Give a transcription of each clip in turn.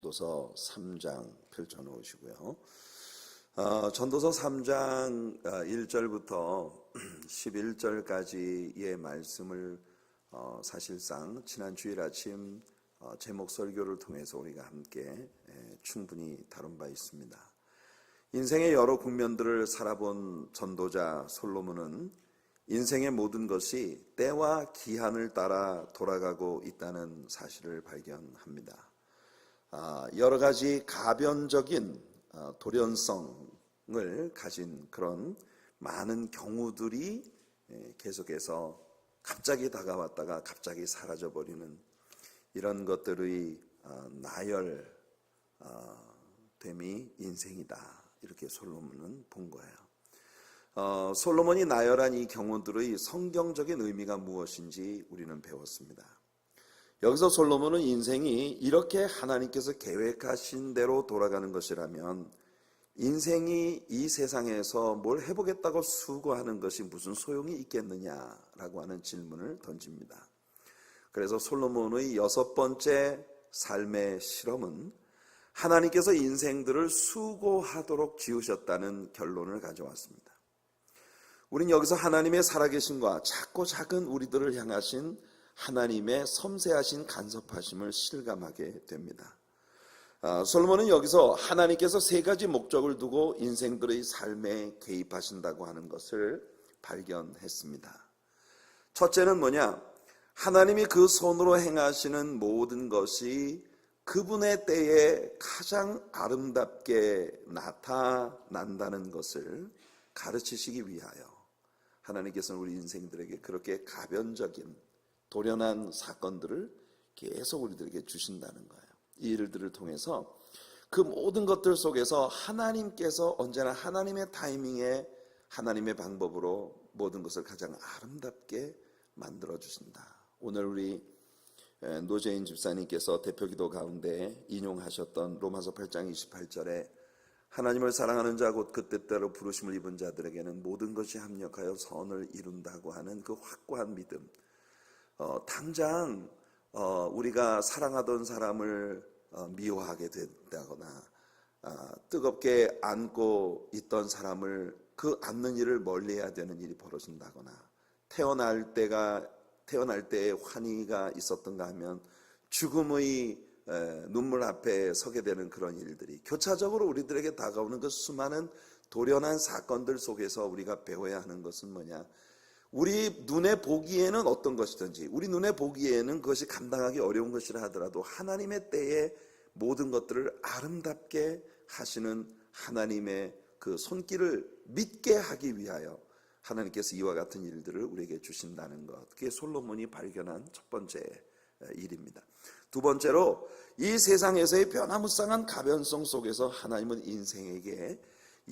전도서 3장 펼쳐놓으시고요. 전도서 3장 1절부터 11절까지의 말씀을 사실상 지난 주일 아침 제목 설교를 통해서 우리가 함께 충분히 다룬 바 있습니다. 인생의 여러 국면들을 살아본 전도자 솔로몬은 인생의 모든 것이 때와 기한을 따라 돌아가고 있다는 사실을 발견합니다. 여러 가지 가변적인 돌연성을 가진 그런 많은 경우들이 계속해서 갑자기 다가왔다가 갑자기 사라져버리는 이런 것들의 나열됨이 인생이다. 이렇게 솔로몬은 본 거예요. 솔로몬이 나열한 이 경우들의 성경적인 의미가 무엇인지 우리는 배웠습니다. 여기서 솔로몬은 인생이 이렇게 하나님께서 계획하신 대로 돌아가는 것이라면 인생이 이 세상에서 뭘 해보겠다고 수고하는 것이 무슨 소용이 있겠느냐라고 하는 질문을 던집니다. 그래서 솔로몬의 6번째 삶의 실험은 하나님께서 인생들을 수고하도록 지으셨다는 결론을 가져왔습니다. 우린 여기서 하나님의 살아계심과 작고 작은 우리들을 향하신 하나님의 섬세하신 간섭하심을 실감하게 됩니다. 솔로몬은 여기서 하나님께서 3가지 목적을 두고 인생들의 삶에 개입하신다고 하는 것을 발견했습니다. 첫째는 뭐냐? 하나님이 그 손으로 행하시는 모든 것이 그분의 때에 가장 아름답게 나타난다는 것을 가르치시기 위하여 하나님께서는 우리 인생들에게 그렇게 가변적인 돌연한 사건들을 계속 우리들에게 주신다는 거예요. 이 일들을 통해서 그 모든 것들 속에서 하나님께서 언제나 하나님의 타이밍에 하나님의 방법으로 모든 것을 가장 아름답게 만들어 주신다. 오늘 우리 노재인 집사님께서 대표기도 가운데 인용하셨던 로마서 8장 28절에 하나님을 사랑하는 자 곧 그 뜻대로 부르심을 입은 자들에게는 모든 것이 합력하여 선을 이룬다고 하는 그 확고한 믿음, 당장 우리가 사랑하던 사람을 미워하게 된다거나 뜨겁게 안고 있던 사람을 그 안는 일을 멀리해야 되는 일이 벌어진다거나 태어날 때에 환희가 있었던가 하면 죽음의 눈물 앞에 서게 되는 그런 일들이 교차적으로 우리들에게 다가오는 그 수많은 돌연한 사건들 속에서 우리가 배워야 하는 것은 뭐냐? 우리 눈에 보기에는 어떤 것이든지 우리 눈에 보기에는 그것이 감당하기 어려운 것이라 하더라도 하나님의 때에 모든 것들을 아름답게 하시는 하나님의 그 손길을 믿게 하기 위하여 하나님께서 이와 같은 일들을 우리에게 주신다는 것, 그게 솔로몬이 발견한 첫 번째 일입니다. 두 번째로 이 세상에서의 변화무쌍한 가변성 속에서 하나님은 인생에게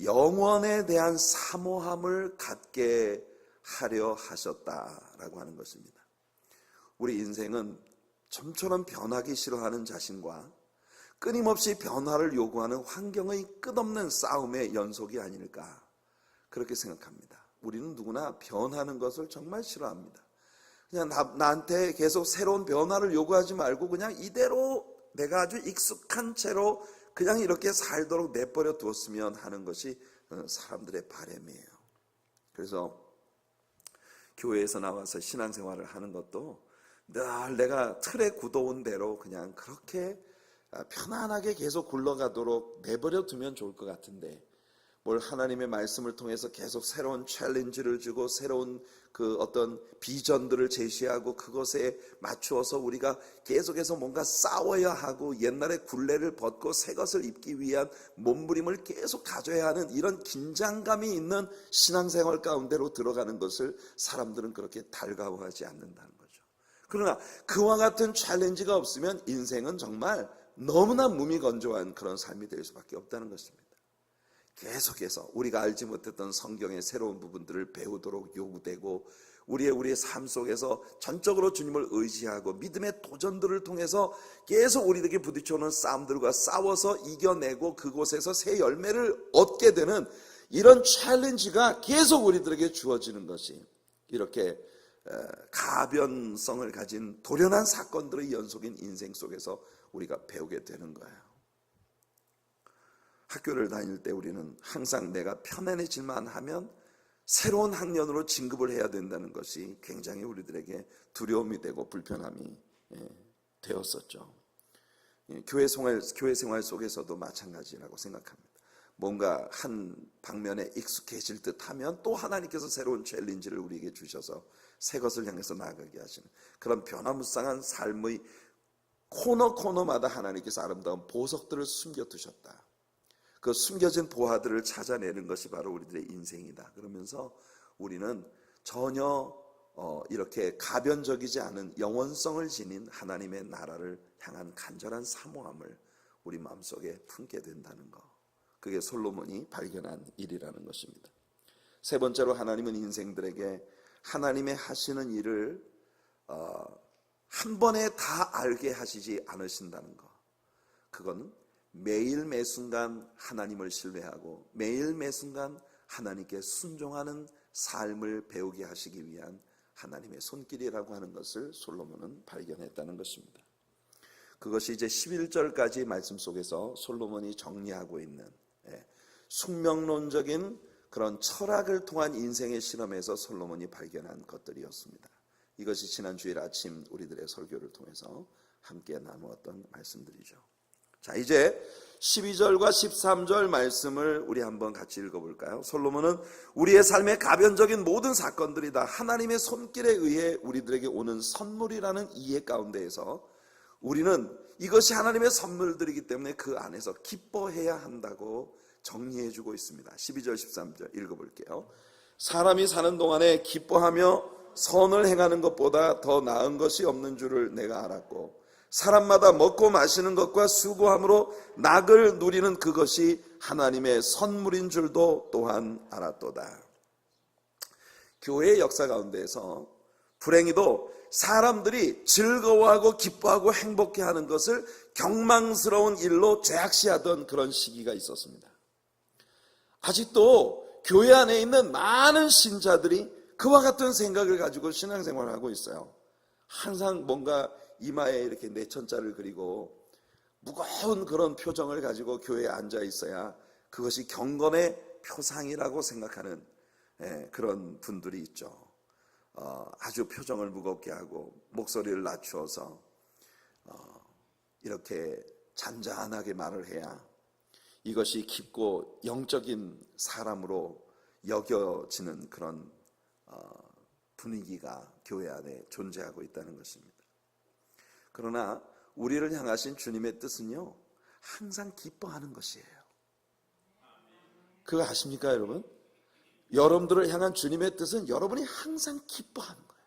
영원에 대한 사모함을 갖게 하려 하셨다라고 하는 것입니다. 우리 인생은 좀처럼 변하기 싫어하는 자신과 끊임없이 변화를 요구하는 환경의 끝없는 싸움의 연속이 아닐까 그렇게 생각합니다. 우리는 누구나 변하는 것을 정말 싫어합니다. 그냥 나한테 계속 새로운 변화를 요구하지 말고 그냥 이대로 내가 아주 익숙한 채로 그냥 이렇게 살도록 내버려 두었으면 하는 것이 사람들의 바람이에요. 그래서 교회에서 나와서 신앙생활을 하는 것도 늘 내가 틀에 굳어온 대로 그냥 그렇게 편안하게 계속 굴러가도록 내버려 두면 좋을 것 같은데 뭘 하나님의 말씀을 통해서 계속 새로운 챌린지를 주고 새로운 그 어떤 비전들을 제시하고 그것에 맞추어서 우리가 계속해서 뭔가 싸워야 하고 옛날의 굴레를 벗고 새 것을 입기 위한 몸부림을 계속 가져야 하는 이런 긴장감이 있는 신앙생활 가운데로 들어가는 것을 사람들은 그렇게 달가워하지 않는다는 거죠. 그러나 그와 같은 챌린지가 없으면 인생은 정말 너무나 무미건조한 그런 삶이 될 수밖에 없다는 것입니다. 계속해서 우리가 알지 못했던 성경의 새로운 부분들을 배우도록 요구되고 우리의 삶 속에서 전적으로 주님을 의지하고 믿음의 도전들을 통해서 계속 우리에게 부딪혀오는 싸움들과 싸워서 이겨내고 그곳에서 새 열매를 얻게 되는 이런 챌린지가 계속 우리들에게 주어지는 것이 이렇게 가변성을 가진 돌연한 사건들의 연속인 인생 속에서 우리가 배우게 되는 거예요. 학교를 다닐 때 우리는 항상 내가 편안해질만 하면 새로운 학년으로 진급을 해야 된다는 것이 굉장히 우리들에게 두려움이 되고 불편함이 되었었죠. 교회 생활 속에서도 마찬가지라고 생각합니다. 뭔가 한 방면에 익숙해질 듯 하면 또 하나님께서 새로운 챌린지를 우리에게 주셔서 새 것을 향해서 나아가게 하시는 그런 변화무쌍한 삶의 코너마다 하나님께서 아름다운 보석들을 숨겨두셨다. 그 숨겨진 보화들을 찾아내는 것이 바로 우리들의 인생이다. 그러면서 우리는 전혀 이렇게 가변적이지 않은 영원성을 지닌 하나님의 나라를 향한 간절한 사모함을 우리 마음속에 품게 된다는 것. 그게 솔로몬이 발견한 일이라는 것입니다. 세 번째로 하나님은 인생들에게 하나님의 하시는 일을 한 번에 다 알게 하시지 않으신다는 것. 그건 매일 매순간 하나님을 신뢰하고 매일 매순간 하나님께 순종하는 삶을 배우게 하시기 위한 하나님의 손길이라고 하는 것을 솔로몬은 발견했다는 것입니다. 그것이 이제 11절까지 말씀 속에서 솔로몬이 정리하고 있는 숙명론적인 그런 철학을 통한 인생의 실험에서 솔로몬이 발견한 것들이었습니다. 이것이 지난 주일 아침 우리들의 설교를 통해서 함께 나누었던 말씀들이죠. 자, 이제 12절과 13절 말씀을 우리 한번 같이 읽어볼까요? 솔로몬은 우리의 삶의 가변적인 모든 사건들이 다 하나님의 손길에 의해 우리들에게 오는 선물이라는 이해 가운데에서 우리는 이것이 하나님의 선물들이기 때문에 그 안에서 기뻐해야 한다고 정리해주고 있습니다. 12절 13절 읽어볼게요. 사람이 사는 동안에 기뻐하며 선을 행하는 것보다 더 나은 것이 없는 줄을 내가 알았고 사람마다 먹고 마시는 것과 수고함으로 낙을 누리는 그것이 하나님의 선물인 줄도 또한 알았도다. 교회의 역사 가운데에서 불행히도 사람들이 즐거워하고 기뻐하고 행복해하는 것을 경망스러운 일로 제약시하던 그런 시기가 있었습니다. 아직도 교회 안에 있는 많은 신자들이 그와 같은 생각을 가지고 신앙생활을 하고 있어요. 항상 뭔가 이마에 이렇게 내천자를 그리고 무거운 그런 표정을 가지고 교회에 앉아 있어야 그것이 경건의 표상이라고 생각하는 그런 분들이 있죠. 아주 표정을 무겁게 하고 목소리를 낮추어서 이렇게 잔잔하게 말을 해야 이것이 깊고 영적인 사람으로 여겨지는 그런 분위기가 교회 안에 존재하고 있다는 것입니다. 그러나 우리를 향하신 주님의 뜻은요, 항상 기뻐하는 것이에요. 그거 아십니까, 여러분? 여러분들을 향한 주님의 뜻은 여러분이 항상 기뻐하는 거예요.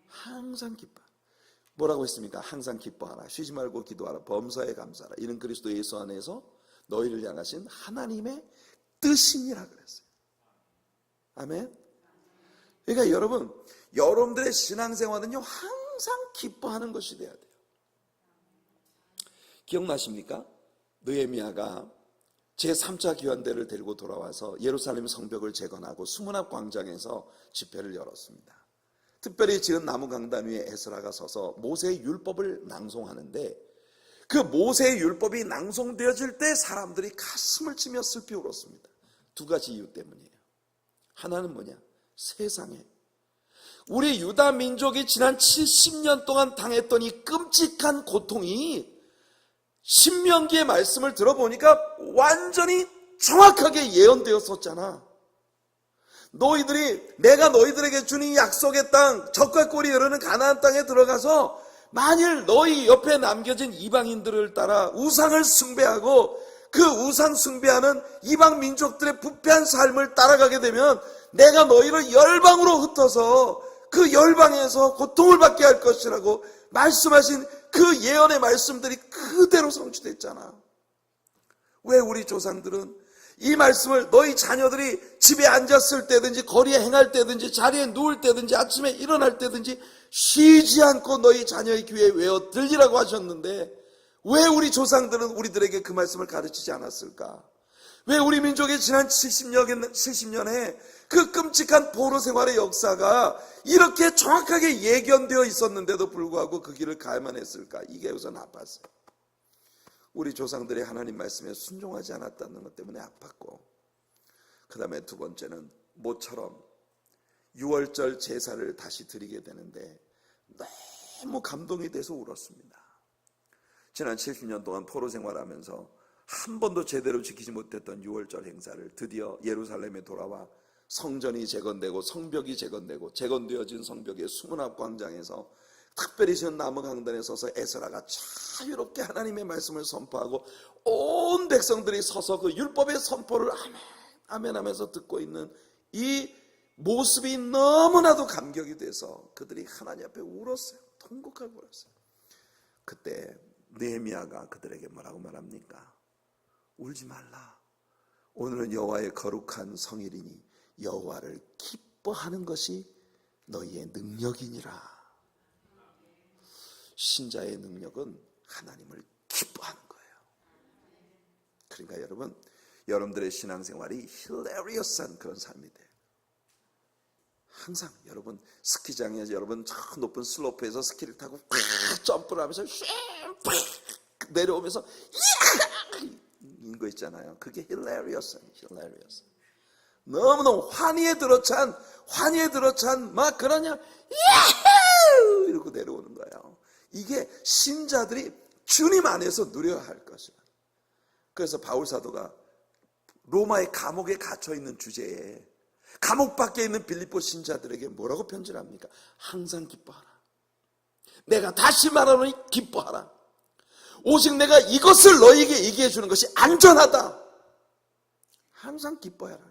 항상 기뻐. 뭐라고 했습니까? 항상 기뻐하라. 쉬지 말고 기도하라. 범사에 감사하라. 이는 그리스도 예수 안에서 너희를 향하신 하나님의 뜻이니라 그랬어요. 아멘. 그러니까 여러분들의 신앙생활은요, 항상 기뻐하는 것이 돼야 돼요. 기억나십니까? 느헤미야가 제3차 기환대를 데리고 돌아와서 예루살렘 성벽을 재건하고 수문앞 광장에서 집회를 열었습니다. 특별히 지은 나무 강단 위에 에스라가 서서 모세의 율법을 낭송하는데 그 모세의 율법이 낭송되어질 때 사람들이 가슴을 치며 슬피 울었습니다. 두 가지 이유 때문이에요. 하나는 뭐냐? 세상에 우리 유다 민족이 지난 70년 동안 당했던 이 끔찍한 고통이 신명기의 말씀을 들어보니까 완전히 정확하게 예언되었었잖아. 내가 너희들에게 준 이 약속의 땅, 젖과 꿀이 흐르는 가나안 땅에 들어가서 만일 너희 옆에 남겨진 이방인들을 따라 우상을 숭배하고 그 우상 숭배하는 이방 민족들의 부패한 삶을 따라가게 되면 내가 너희를 열방으로 흩어서 그 열방에서 고통을 받게 할 것이라고 말씀하신 그 예언의 말씀들이 그대로 성취됐잖아. 왜 우리 조상들은 이 말씀을 너희 자녀들이 집에 앉았을 때든지 거리에 행할 때든지 자리에 누울 때든지 아침에 일어날 때든지 쉬지 않고 너희 자녀의 귀에 외워 들리라고 하셨는데 왜 우리 조상들은 우리들에게 그 말씀을 가르치지 않았을까? 왜 우리 민족의 지난 70년에 그 끔찍한 포로 생활의 역사가 이렇게 정확하게 예견되어 있었는데도 불구하고 그 길을 가야만 했을까? 이게 우선 아팠어요. 우리 조상들이 하나님 말씀에 순종하지 않았다는 것 때문에 아팠고, 그 다음에 두 번째는 모처럼 6월절 제사를 다시 드리게 되는데 너무 감동이 돼서 울었습니다. 지난 70년 동안 포로 생활하면서 한 번도 제대로 지키지 못했던 6월절 행사를 드디어 예루살렘에 돌아와 성전이 재건되고 성벽이 재건되고 재건되어진 성벽의 수문앞 광장에서 특별히 지은 나무 강단에 서서 에스라가 자유롭게 하나님의 말씀을 선포하고 온 백성들이 서서 그 율법의 선포를 아멘 아멘 하면서 듣고 있는 이 모습이 너무나도 감격이 돼서 그들이 하나님 앞에 울었어요. 통곡하고 울었어요. 그때 느헤미야가 그들에게 뭐라고 말합니까? 울지 말라. 오늘은 여호와의 거룩한 성일이니 여호와를 기뻐하는 것이 너희의 능력이니라. 신자의 능력은 하나님을 기뻐하는 거예요. 그러니까 여러분들의 신앙생활이 hillarious한 그런 삶이 돼요. 항상 여러분 스키장에서 여러분 저 높은 슬로프에서 스키를 타고 점프를 하면서 내려오면서 이거 있잖아요. 그게 hilarious. 너무너무 환희에 들어찬 막 그러냐 이러고 내려오는 거예요. 이게 신자들이 주님 안에서 누려야 할 것이야. 그래서 바울 사도가 로마의 감옥에 갇혀 있는 주제에 감옥 밖에 있는 빌립보 신자들에게 뭐라고 편지를 합니까? 항상 기뻐하라. 내가 다시 말하노니 기뻐하라. 오직 내가 이것을 너희에게 얘기해 주는 것이 안전하다. 항상 기뻐해라.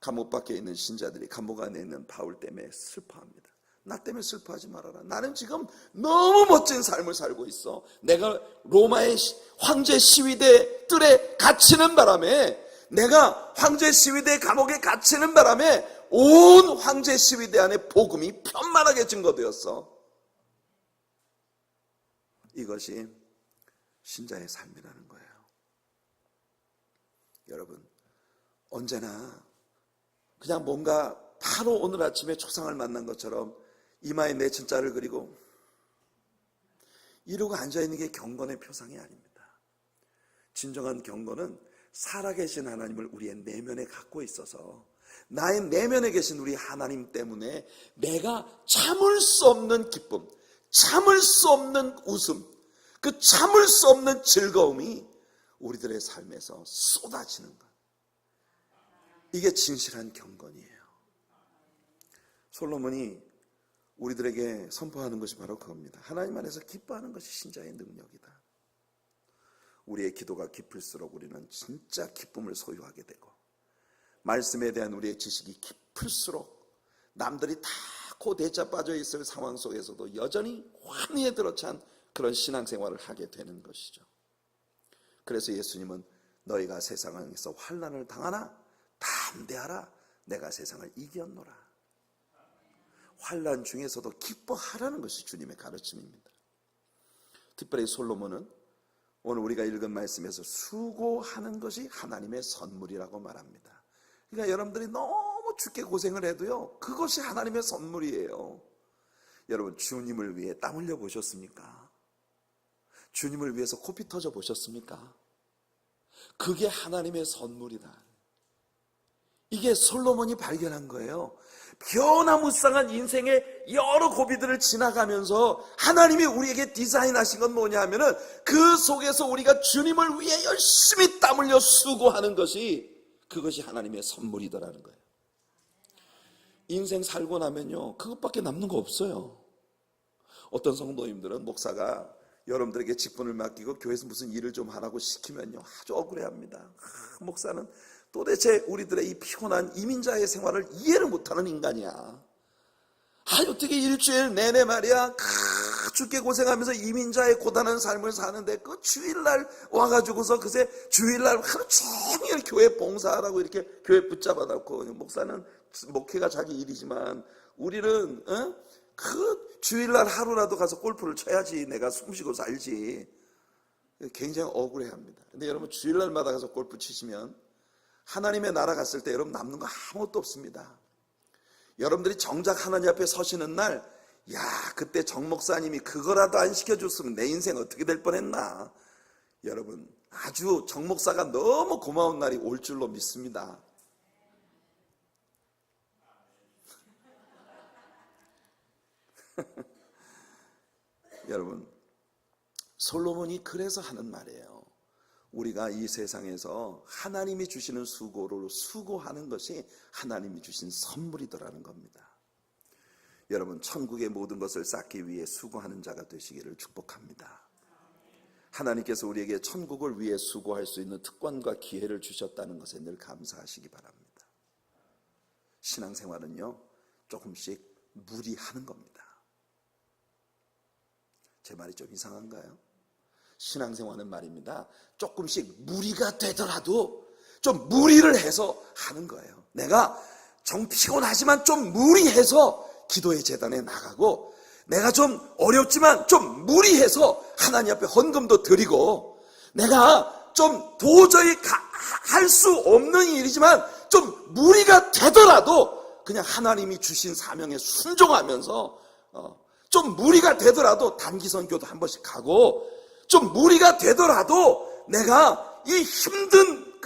감옥 밖에 있는 신자들이 감옥 안에 있는 바울 때문에 슬퍼합니다. 나 때문에 슬퍼하지 말아라. 나는 지금 너무 멋진 삶을 살고 있어. 내가 로마의 황제 시위대 뜰에 갇히는 바람에, 내가 황제 시위대 감옥에 갇히는 바람에 온 황제 시위대 안에 복음이 편만하게 증거되었어. 이것이 신자의 삶이라는 거예요. 여러분, 언제나 그냥 뭔가 바로 오늘 아침에 초상을 만난 것처럼 이마에 내천자를 그리고 이러고 앉아있는 게 경건의 표상이 아닙니다. 진정한 경건은 살아계신 하나님을 우리의 내면에 갖고 있어서 나의 내면에 계신 우리 하나님 때문에 내가 참을 수 없는 기쁨, 참을 수 없는 웃음, 그 참을 수 없는 즐거움이 우리들의 삶에서 쏟아지는 것. 이게 진실한 경건이에요. 솔로몬이 우리들에게 선포하는 것이 바로 그겁니다. 하나님 안에서 기뻐하는 것이 신자의 능력이다. 우리의 기도가 깊을수록 우리는 진짜 기쁨을 소유하게 되고, 말씀에 대한 우리의 지식이 깊을수록 남들이 다 고대자 빠져 있을 상황 속에서도 여전히 환희에 들어찬 그런 신앙생활을 하게 되는 것이죠. 그래서 예수님은 너희가 세상에서 환난을 당하나 담대하라, 내가 세상을 이겼노라. 환난 중에서도 기뻐하라는 것이 주님의 가르침입니다. 특별히 솔로몬은 오늘 우리가 읽은 말씀에서 수고하는 것이 하나님의 선물이라고 말합니다. 그러니까 여러분들이 너무 죽게 고생을 해도요, 그것이 하나님의 선물이에요. 여러분, 주님을 위해 땀 흘려 보셨습니까? 주님을 위해서 코피 터져 보셨습니까? 그게 하나님의 선물이다. 이게 솔로몬이 발견한 거예요. 변화무쌍한 인생의 여러 고비들을 지나가면서 하나님이 우리에게 디자인하신 건 뭐냐 하면은 그 속에서 우리가 주님을 위해 열심히 땀 흘려 수고하는 것이, 그것이 하나님의 선물이더라는 거예요. 인생 살고 나면요, 그것밖에 남는 거 없어요. 어떤 성도님들은 목사가 여러분들에게 직분을 맡기고 교회에서 무슨 일을 좀 하라고 시키면요, 아주 억울해합니다. 목사는 도대체 우리들의 이 피곤한 이민자의 생활을 이해를 못하는 인간이야. 어떻게 일주일 내내 말이야 죽게 고생하면서 이민자의 고단한 삶을 사는데 그 주일날 와가지고서 그새 주일날 하루 종일 교회 봉사하라고 이렇게 교회 붙잡아 놓고, 목사는 목회가 자기 일이지만 우리는 그 주일날 하루라도 가서 골프를 쳐야지 내가 숨쉬고 살지. 굉장히 억울해합니다. 근데 여러분, 주일날마다 가서 골프 치시면 하나님의 나라 갔을 때 여러분 남는 거 아무것도 없습니다. 여러분들이 정작 하나님 앞에 서시는 날, 야, 그때 정 목사님이 그거라도 안 시켜줬으면 내 인생 어떻게 될 뻔했나. 여러분, 아주 정 목사가 너무 고마운 날이 올 줄로 믿습니다. 여러분, 솔로몬이 그래서 하는 말이에요. 우리가 이 세상에서 하나님이 주시는 수고로 수고하는 것이 하나님이 주신 선물이더라는 겁니다. 여러분, 천국의 모든 것을 쌓기 위해 수고하는 자가 되시기를 축복합니다. 하나님께서 우리에게 천국을 위해 수고할 수 있는 특권과 기회를 주셨다는 것에 늘 감사하시기 바랍니다. 신앙생활은요, 조금씩 무리하는 겁니다. 제 말이 좀 이상한가요? 신앙생활은 말입니다, 조금씩 무리가 되더라도 좀 무리를 해서 하는 거예요. 내가 좀 피곤하지만 좀 무리해서 기도의 재단에 나가고, 내가 좀 어렵지만 좀 무리해서 하나님 앞에 헌금도 드리고, 내가 좀 도저히 할 수 없는 일이지만 좀 무리가 되더라도 그냥 하나님이 주신 사명에 순종하면서 좀 무리가 되더라도 단기 선교도 한 번씩 가고, 좀 무리가 되더라도 내가 이 힘든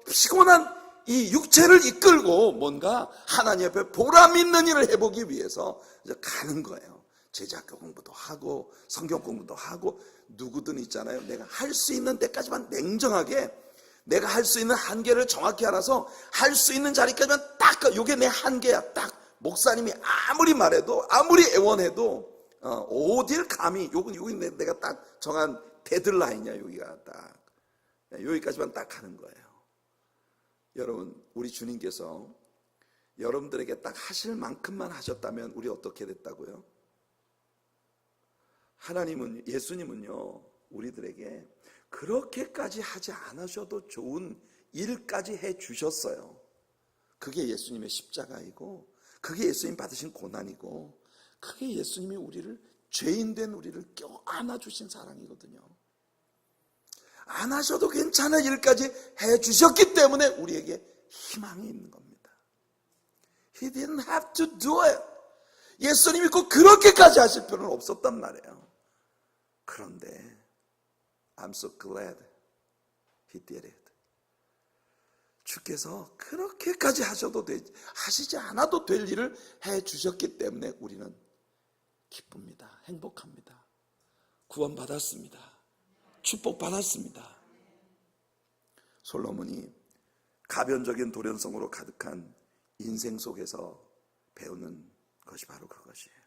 피곤한 이 육체를 이끌고 뭔가 하나님 앞에 보람 있는 일을 해보기 위해서 이제 가는 거예요. 제자학교 공부도 하고 성경 공부도 하고, 누구든 있잖아요. 내가 할 수 있는 데까지만 냉정하게, 내가 할 수 있는 한계를 정확히 알아서 할 수 있는 자리까지만 딱, 요게 내 한계야. 딱 목사님이 아무리 말해도 아무리 애원해도 어딜 감히, 여기 내가 딱 정한 데드라인이야. 여기가 딱 여기까지만 딱 하는 거예요. 여러분, 우리 주님께서 여러분들에게 딱 하실 만큼만 하셨다면 우리 어떻게 됐다고요? 하나님은, 예수님은요, 우리들에게 그렇게까지 하지 않으셔도 좋은 일까지 해 주셨어요. 그게 예수님의 십자가이고, 그게 예수님 받으신 고난이고, 그게 예수님이 우리를, 죄인된 우리를 껴안아주신 사랑이거든요. 안 하셔도 괜찮은 일까지 해 주셨기 때문에 우리에게 희망이 있는 겁니다. He didn't have to do it. 예수님이 꼭 그렇게까지 하실 필요는 없었단 말이에요. 그런데 I'm so glad He did it. 주께서 그렇게까지 하시지 않아도 될 일을 해 주셨기 때문에 우리는 기쁩니다. 행복합니다. 구원받았습니다. 축복받았습니다. 솔로몬이 가변적인 도련성으로 가득한 인생 속에서 배우는 것이 바로 그것이에요.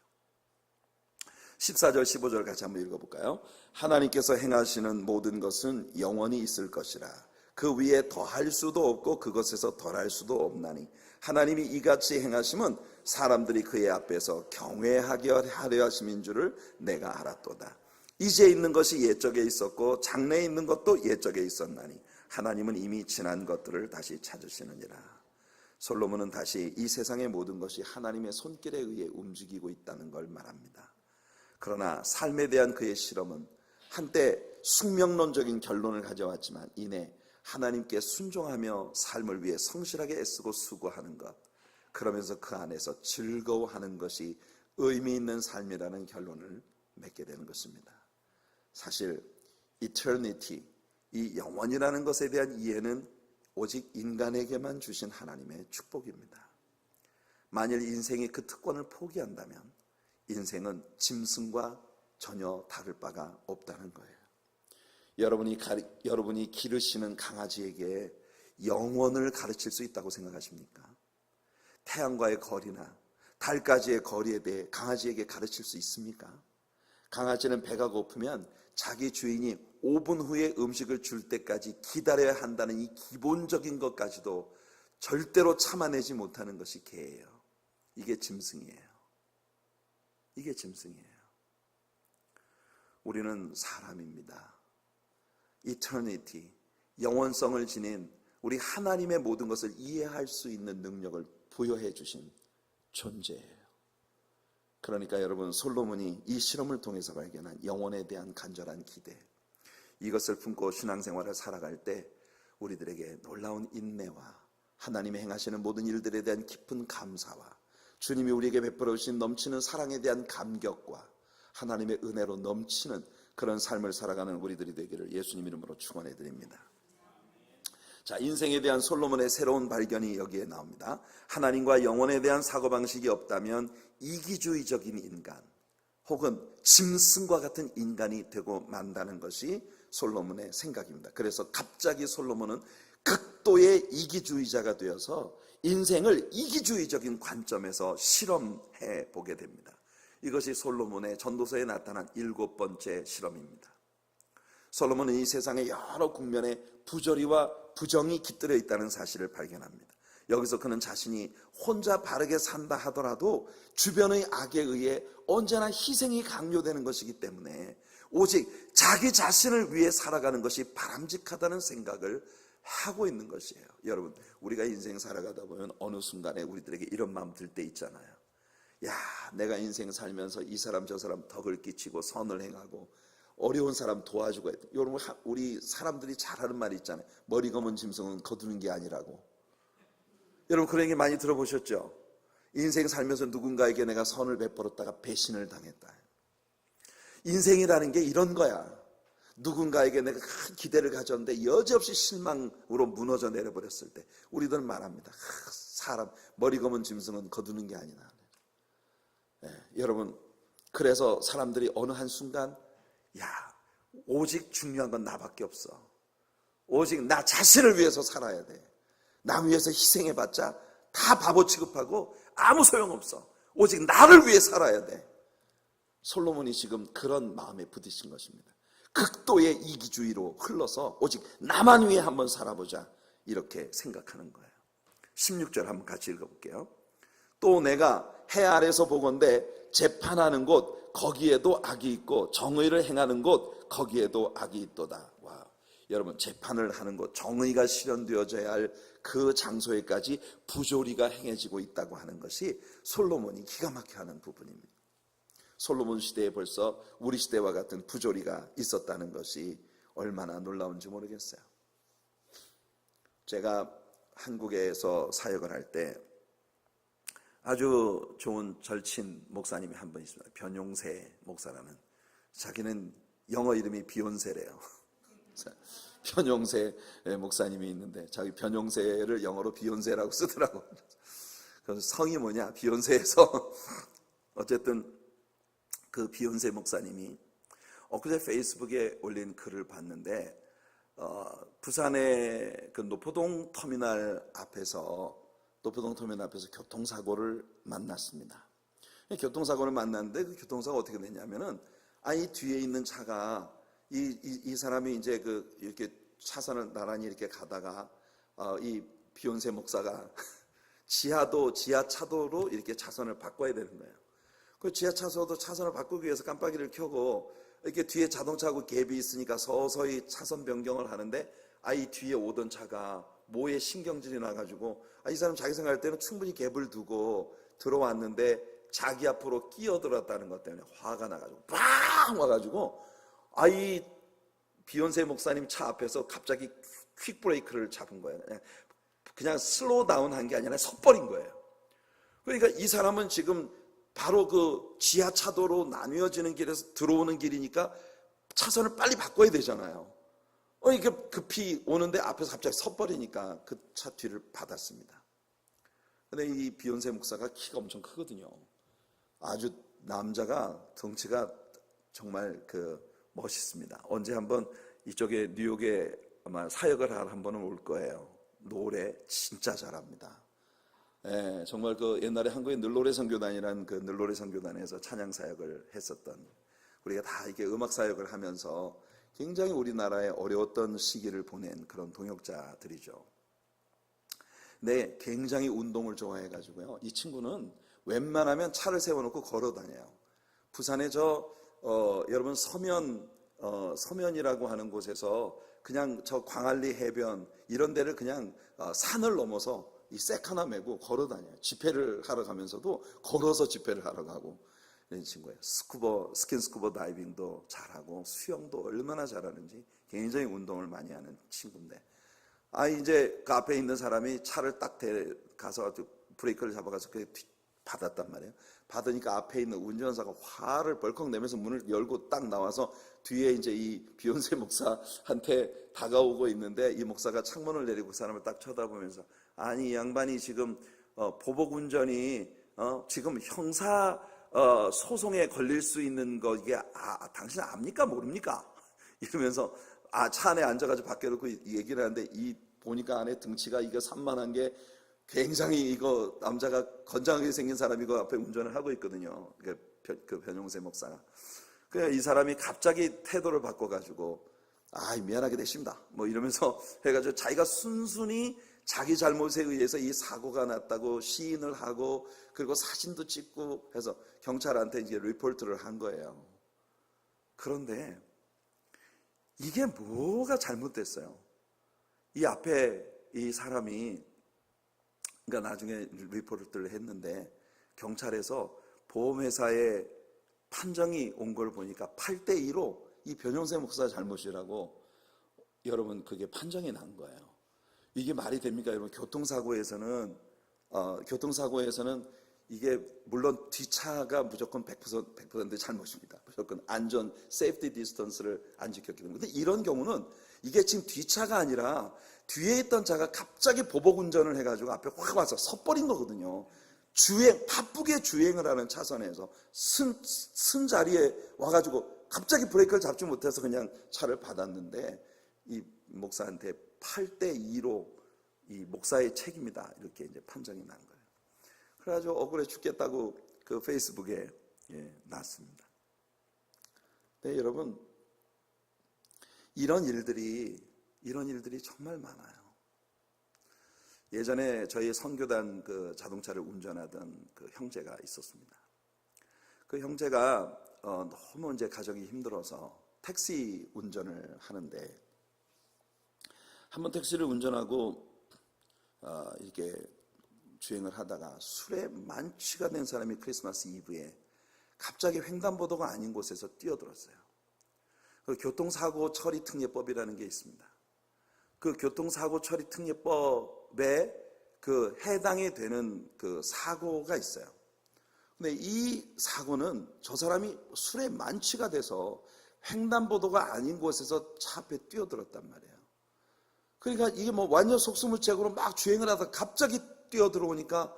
14절 15절 같이 한번 읽어볼까요? 하나님께서 행하시는 모든 것은 영원히 있을 것이라. 그 위에 더할 수도 없고 그것에서 덜할 수도 없나니 하나님이 이같이 행하심은 사람들이 그의 앞에서 경외하게 하려 하심인 줄을 내가 알았도다. 이제 있는 것이 옛적에 있었고 장래에 있는 것도 옛적에 있었나니 하나님은 이미 지난 것들을 다시 찾으시느니라. 솔로몬은 다시 이 세상의 모든 것이 하나님의 손길에 의해 움직이고 있다는 걸 말합니다. 그러나 삶에 대한 그의 실험은 한때 숙명론적인 결론을 가져왔지만 이내 하나님께 순종하며 삶을 위해 성실하게 애쓰고 수고하는 것, 그러면서 그 안에서 즐거워하는 것이 의미 있는 삶이라는 결론을 맺게 되는 것입니다. 사실 eternity, 이 영원이라는 것에 대한 이해는 오직 인간에게만 주신 하나님의 축복입니다. 만일 인생이 그 특권을 포기한다면 인생은 짐승과 전혀 다를 바가 없다는 거예요. 여러분이 기르시는 강아지에게 영원을 가르칠 수 있다고 생각하십니까? 태양과의 거리나 달까지의 거리에 대해 강아지에게 가르칠 수 있습니까? 강아지는 배가 고프면 자기 주인이 5분 후에 음식을 줄 때까지 기다려야 한다는 이 기본적인 것까지도 절대로 참아내지 못하는 것이 개예요. 이게 짐승이에요. 이게 짐승이에요. 우리는 사람입니다. eternity, 영원성을 지닌 우리 하나님의 모든 것을 이해할 수 있는 능력을 부여해 주신 존재예요. 그러니까 여러분, 솔로몬이 이 실험을 통해서 발견한 영혼에 대한 간절한 기대, 이것을 품고 신앙생활을 살아갈 때 우리들에게 놀라운 인내와 하나님의 행하시는 모든 일들에 대한 깊은 감사와 주님이 우리에게 베풀어 주신 넘치는 사랑에 대한 감격과 하나님의 은혜로 넘치는 그런 삶을 살아가는 우리들이 되기를 예수님 이름으로 축원해 드립니다. 자, 인생에 대한 솔로몬의 새로운 발견이 여기에 나옵니다. 하나님과 영혼에 대한 사고방식이 없다면 이기주의적인 인간 혹은 짐승과 같은 인간이 되고 만다는 것이 솔로몬의 생각입니다. 그래서 갑자기 솔로몬은 극도의 이기주의자가 되어서 인생을 이기주의적인 관점에서 실험해 보게 됩니다. 이것이 솔로몬의 전도서에 나타난 7번째 실험입니다. 솔로몬은 이 세상의 여러 국면에 부조리와 부정이 깃들어 있다는 사실을 발견합니다. 여기서 그는 자신이 혼자 바르게 산다 하더라도 주변의 악에 의해 언제나 희생이 강요되는 것이기 때문에 오직 자기 자신을 위해 살아가는 것이 바람직하다는 생각을 하고 있는 것이에요. 여러분, 우리가 인생 살아가다 보면 어느 순간에 우리들에게 이런 마음 들 때 있잖아요. 야, 내가 인생 살면서 이 사람 저 사람 덕을 끼치고 선을 행하고 어려운 사람 도와주고 해야 돼. 여러분, 우리 사람들이 잘 하는 말이 있잖아요. 머리 검은 짐승은 거두는 게 아니라고. 여러분, 그런 얘기 많이 들어보셨죠? 인생 살면서 누군가에게 내가 선을 베풀었다가 배신을 당했다. 인생이라는 게 이런 거야. 누군가에게 내가 큰 기대를 가졌는데 여지없이 실망으로 무너져 내려버렸을 때 우리들은 말합니다. 사람 머리 검은 짐승은 거두는 게 아니라. 여러분, 그래서 사람들이 어느 한순간 야, 오직 중요한 건 나밖에 없어. 오직 나 자신을 위해서 살아야 돼. 남 위해서 희생해봤자 다 바보 취급하고 아무 소용없어. 오직 나를 위해 살아야 돼. 솔로몬이 지금 그런 마음에 부딪힌 것입니다. 극도의 이기주의로 흘러서 오직 나만 위해 한번 살아보자, 이렇게 생각하는 거예요. 16절 한번 같이 읽어볼게요. 또 내가 해 아래서 보건대 재판하는 곳 거기에도 악이 있고 정의를 행하는 곳 거기에도 악이 있도다. 와, 여러분, 재판을 하는 곳, 정의가 실현되어져야 할 그 장소에까지 부조리가 행해지고 있다고 하는 것이 솔로몬이 기가 막혀 하는 부분입니다. 솔로몬 시대에 벌써 우리 시대와 같은 부조리가 있었다는 것이 얼마나 놀라운지 모르겠어요. 제가 한국에서 사역을 할 때 아주 좋은 절친 목사님이 한 분 있습니다. 변용세 목사라는. 자기는 영어 이름이 비욘세래요. 변용세 목사님이 있는데 자기 변용세를 영어로 비욘세라고 쓰더라고. 그래서 성이 뭐냐? 비욘세에서 어쨌든 그 비욘세 목사님이 엊그제 페이스북에 올린 글을 봤는데 부산의 그 노포동 터미널 앞에서 교통사고를 만났습니다. 교통사고를 만났는데 그 교통사고가 어떻게 됐냐면은 이 뒤에 있는 차가 이 사람이 이제 이렇게 차선을 나란히 이렇게 가다가 이 비욘세 목사가 지하차도로 이렇게 차선을 바꿔야 되는 거예요. 그 지하차도도 차선을 바꾸기 위해서 깜빡이를 켜고 이렇게 뒤에 자동차하고 갭이 있으니까 서서히 차선 변경을 하는데 이 뒤에 오던 차가 뭐에 신경질이 나가지고 이 사람 자기 생각할 때는 충분히 갭을 두고 들어왔는데 자기 앞으로 끼어들었다는 것 때문에 화가 나가지고 빵 와가지고 이 비욘세 목사님 차 앞에서 갑자기 퀵 브레이크를 잡은 거예요. 그냥 슬로우 다운 한 게 아니라 섰버린 거예요. 그러니까 이 사람은 지금 바로 그 지하차도로 나뉘어지는 길에서 들어오는 길이니까 차선을 빨리 바꿔야 되잖아요. 이게 급히 오는데 앞에서 갑자기 섰버리니까 그 차 뒤를 받았습니다. 근데 이 비욘세 목사가 키가 엄청 크거든요. 아주 남자가 덩치가 정말 멋있습니다. 언제 한번 이쪽에 뉴욕에 아마 사역을 하러 한 번은 올 거예요. 노래 진짜 잘합니다. 예, 정말 옛날에 한국의 늘노래 선교단이라는 그 늘노래 선교단에서 찬양 사역을 했었던, 우리가 다 이게 음악 사역을 하면서 굉장히 우리나라에 어려웠던 시기를 보낸 그런 동역자들이죠. 근데 굉장히 운동을 좋아해가지고요. 이 친구는 웬만하면 차를 세워놓고 걸어 다녀요. 부산에 여러분 서면이라고 하는 곳에서 그냥 저 광안리 해변 이런 데를 그냥 산을 넘어서 이 색 하나 메고 걸어 다녀요. 집회를 하러 가면서도 걸어서 집회를 하러 가고 이런 친구예요. 스킨스쿠버 다이빙도 잘하고 수영도 얼마나 잘하는지 굉장히 운동을 많이 하는 친구인데 이제 그 앞에 있는 사람이 차를 딱 가서 브레이크를 잡아가서 받았단 말이에요. 받으니까 앞에 있는 운전사가 화를 벌컥 내면서 문을 열고 딱 나와서 뒤에 이제 이 비욘세 목사한테 다가오고 있는데, 이 목사가 창문을 내리고 그 사람을 딱 쳐다보면서, 아니 이 양반이 지금 보복 운전이 지금 형사 소송에 걸릴 수 있는 거 이게 당신 압니까 모릅니까? 이러면서 차 안에 앉아가지고 밖에 놓고 얘기를 하는데, 이 보니까 안에 등치가 이거 산만한 게 굉장히, 이거 남자가 건장하게 생긴 사람이고 앞에 운전을 하고 있거든요. 그 변용세 목사가. 그냥 이 사람이 갑자기 태도를 바꿔가지고, 미안하게 됐습니다 뭐 이러면서 해가지고 자기가 순순히 자기 잘못에 의해서 이 사고가 났다고 시인을 하고, 그리고 사진도 찍고 해서 경찰한테 이제 리포트를 한 거예요. 그런데 이게 뭐가 잘못됐어요? 이 앞에 이 사람이, 그러니까 나중에 리포트를 했는데, 경찰에서 보험회사에 판정이 온 걸 보니까 8대2로 이 변용세 목사 잘못이라고, 여러분, 그게 판정이 난 거예요. 이게 말이 됩니까? 여러분, 교통사고에서는 이게 물론 뒷차가 무조건 100% 잘못입니다. 무조건 안전, 세이프티 디스턴스를 안 지켰기 때문에. 근데 이런 경우는 이게 지금 뒷차가 아니라 뒤에 있던 차가 갑자기 보복 운전을 해가지고 앞에 확 와서 서버린 거거든요. 바쁘게 주행을 하는 차선에서 쓴 자리에 와가지고 갑자기 브레이크를 잡지 못해서 그냥 차를 받았는데, 이 목사한테 8대2로 이 목사의 책임이다, 이렇게 이제 판정이 난 거예요. 그래가지고 억울해 죽겠다고 그 페이스북에 놨습니다. 네, 여러분, 이런 일들이 정말 많아요. 예전에 저희 선교단 그 자동차를 운전하던 그 형제가 있었습니다. 그 형제가 너무 이제 가정이 힘들어서 택시 운전을 하는데, 한번 택시를 운전하고 이렇게 주행을 하다가 술에 만취가 된 사람이 크리스마스 이브에 갑자기 횡단보도가 아닌 곳에서 뛰어들었어요. 그 교통사고 처리 특례법이라는 게 있습니다. 그 교통사고 처리 특례법에 그 해당이 되는 그 사고가 있어요. 근데 이 사고는 저 사람이 술에 만취가 돼서 횡단보도가 아닌 곳에서 차 앞에 뛰어들었단 말이에요. 그러니까 이게 뭐 완전 속수무책으로 막 주행을 하다가 갑자기 뛰어들어오니까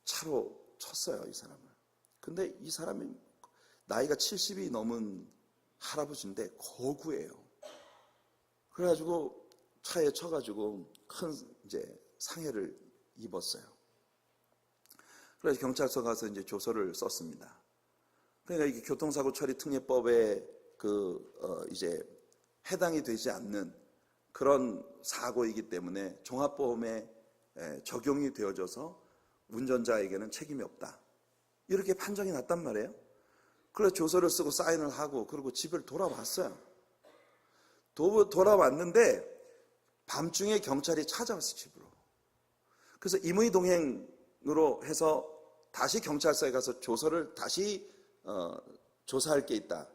차로 쳤어요, 이 사람을. 근데 이 사람이 나이가 70이 넘은 할아버지인데 거구예요. 그래가지고 차에 쳐가지고 큰 이제 상해를 입었어요. 그래서 경찰서 가서 이제 조서를 썼습니다. 그러니까 이게 교통사고 처리 특례법에 이제 해당이 되지 않는 그런 사고이기 때문에 종합보험에 적용이 되어져서 운전자에게는 책임이 없다, 이렇게 판정이 났단 말이에요. 그래서 조서를 쓰고 사인을 하고 그리고 집을 돌아왔어요. 돌아왔는데 밤중에 경찰이 찾아왔어요, 집으로. 그래서 임의동행으로 해서 다시 경찰서에 가서 조서를 다시 조사할 게 있다,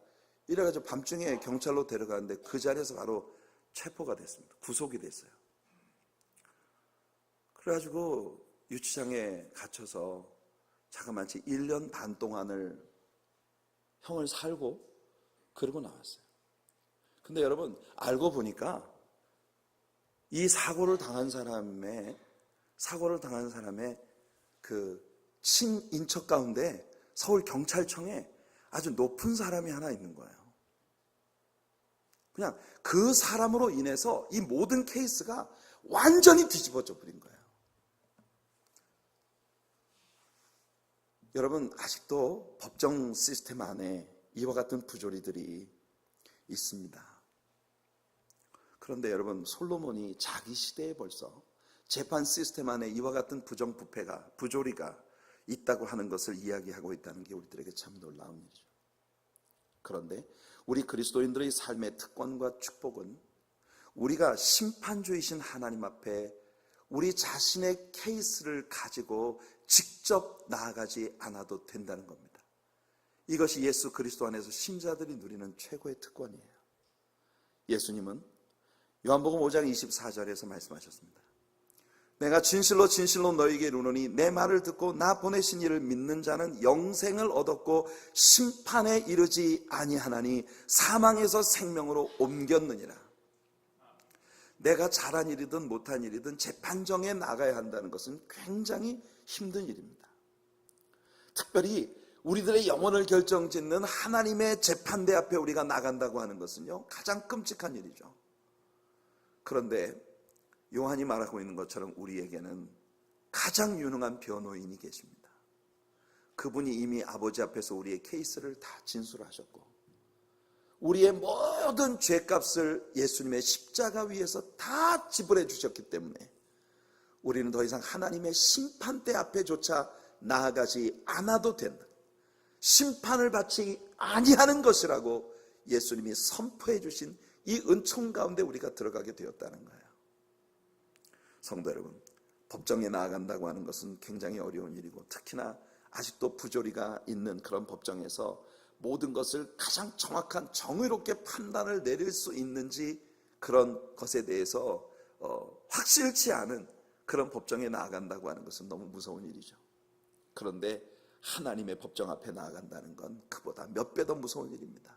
이래가지고 밤중에 경찰로 데려가는데 그 자리에서 바로 체포가 됐습니다. 구속이 됐어요. 그래가지고 유치장에 갇혀서 자그마치 1년 반 동안을 형을 살고 그러고 나왔어요. 근데 여러분, 알고 보니까 이 사고를 당한 사람의 그 친인척 가운데 서울 경찰청에 아주 높은 사람이 하나 있는 거예요. 그냥 그 사람으로 인해서 이 모든 케이스가 완전히 뒤집어져 버린 거예요. 여러분, 아직도 법정 시스템 안에 이와 같은 부조리들이 있습니다. 그런데 여러분, 솔로몬이 자기 시대에 벌써 재판 시스템 안에 이와 같은 부조리가 있다고 하는 것을 이야기하고 있다는 게 우리들에게 참 놀라운 일이죠. 그런데 우리 그리스도인들의 삶의 특권과 축복은 우리가 심판주이신 하나님 앞에 우리 자신의 케이스를 가지고 직접 나아가지 않아도 된다는 겁니다. 이것이 예수 그리스도 안에서 신자들이 누리는 최고의 특권이에요. 예수님은 요한복음 5장 24절에서 말씀하셨습니다. 내가 진실로 진실로 너희에게 이르노니 내 말을 듣고 나 보내신 이를 믿는 자는 영생을 얻었고 심판에 이르지 아니하나니 사망에서 생명으로 옮겼느니라. 내가 잘한 일이든 못한 일이든 재판정에 나가야 한다는 것은 굉장히 힘든 일입니다. 특별히 우리들의 영혼을 결정짓는 하나님의 재판대 앞에 우리가 나간다고 하는 것은요, 가장 끔찍한 일이죠. 그런데 요한이 말하고 있는 것처럼 우리에게는 가장 유능한 변호인이 계십니다. 그분이 이미 아버지 앞에서 우리의 케이스를 다 진술하셨고 우리의 모든 죄값을 예수님의 십자가 위에서 다 지불해 주셨기 때문에 우리는 더 이상 하나님의 심판대 앞에조차 나아가지 않아도 된다. 심판을 받지 아니하는 것이라고 예수님이 선포해 주신 이 은총 가운데 우리가 들어가게 되었다는 거예요. 성도 여러분, 법정에 나아간다고 하는 것은 굉장히 어려운 일이고 특히나 아직도 부조리가 있는 그런 법정에서 모든 것을 가장 정확한 정의롭게 판단을 내릴 수 있는지 그런 것에 대해서 확실치 않은 그런 법정에 나아간다고 하는 것은 너무 무서운 일이죠. 그런데 하나님의 법정 앞에 나아간다는 건 그보다 몇 배 더 무서운 일입니다.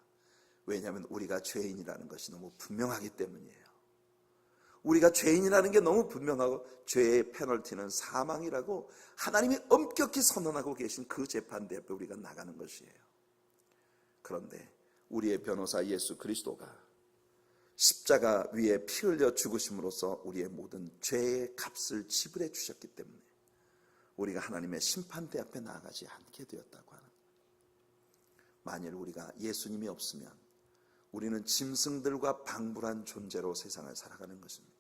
왜냐하면 우리가 죄인이라는 것이 너무 분명하기 때문이에요. 우리가 죄인이라는 게 너무 분명하고 죄의 페널티는 사망이라고 하나님이 엄격히 선언하고 계신 그 재판대 앞에 우리가 나가는 것이에요. 그런데 우리의 변호사 예수 그리스도가 십자가 위에 피 흘려 죽으심으로써 우리의 모든 죄의 값을 지불해 주셨기 때문에 우리가 하나님의 심판대 앞에 나아가지 않게 되었다고 하는 거예요. 만일 우리가 예수님이 없으면 우리는 짐승들과 방불한 존재로 세상을 살아가는 것입니다.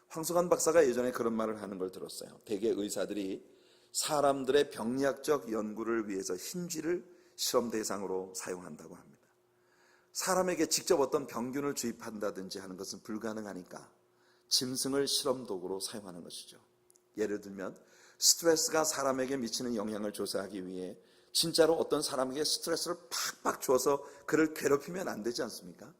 황석환 박사가 예전에 그런 말을 하는 걸 들었어요. 대개 의사들이 사람들의 병리학적 연구를 위해서 흰쥐를 실험 대상으로 사용한다고 합니다. 사람에게 직접 어떤 병균을 주입한다든지 하는 것은 불가능하니까 짐승을 실험 도구로 사용하는 것이죠. 예를 들면 스트레스가 사람에게 미치는 영향을 조사하기 위해 진짜로 어떤 사람에게 스트레스를 팍팍 줘서 그를 괴롭히면 안 되지 않습니까?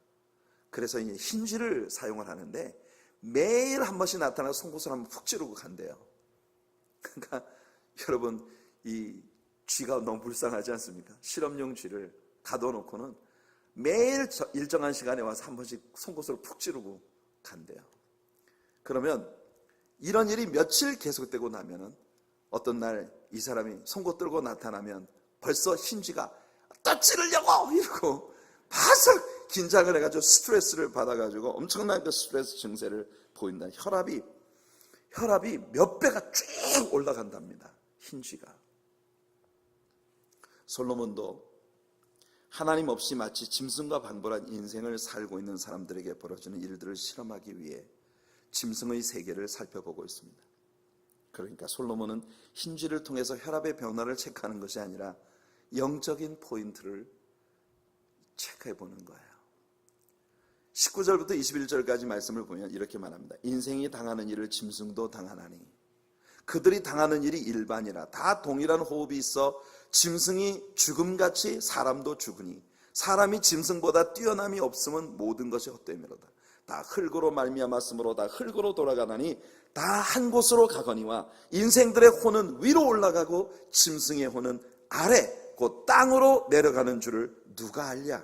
그래서 이제 흰쥐를 사용을 하는데 매일 한 번씩 나타나 송곳을 한번 푹 찌르고 간대요. 그러니까 여러분, 이 쥐가 너무 불쌍하지 않습니까? 실험용 쥐를 가둬놓고는 매일 일정한 시간에 와서 한 번씩 송곳을 푹 찌르고 간대요. 그러면 이런 일이 며칠 계속되고 나면은 어떤 날 이 사람이 송곳 들고 나타나면 벌써 흰쥐가 또 찌르려고 이러고 바싹 긴장을 해가지고 스트레스를 받아가지고 엄청난 그 스트레스 증세를 보인다. 혈압이 몇 배가 쭉 올라간답니다. 흰쥐가. 솔로몬도 하나님 없이 마치 짐승과 방불한 인생을 살고 있는 사람들에게 벌어지는 일들을 실험하기 위해 짐승의 세계를 살펴보고 있습니다. 그러니까 솔로몬은 흰쥐를 통해서 혈압의 변화를 체크하는 것이 아니라 영적인 포인트를 체크해 보는 거예요. 19절부터 21절까지 말씀을 보면 이렇게 말합니다. 인생이 당하는 일을 짐승도 당하나니 그들이 당하는 일이 일반이라. 다 동일한 호흡이 있어 짐승이 죽음같이 사람도 죽으니 사람이 짐승보다 뛰어남이 없으면 모든 것이 헛되미로다. 다 흙으로 말미암았으므로 다 흙으로 돌아가나니 다 한 곳으로 가거니와 인생들의 혼은 위로 올라가고 짐승의 혼은 아래 곧 땅으로 내려가는 줄을 누가 알랴.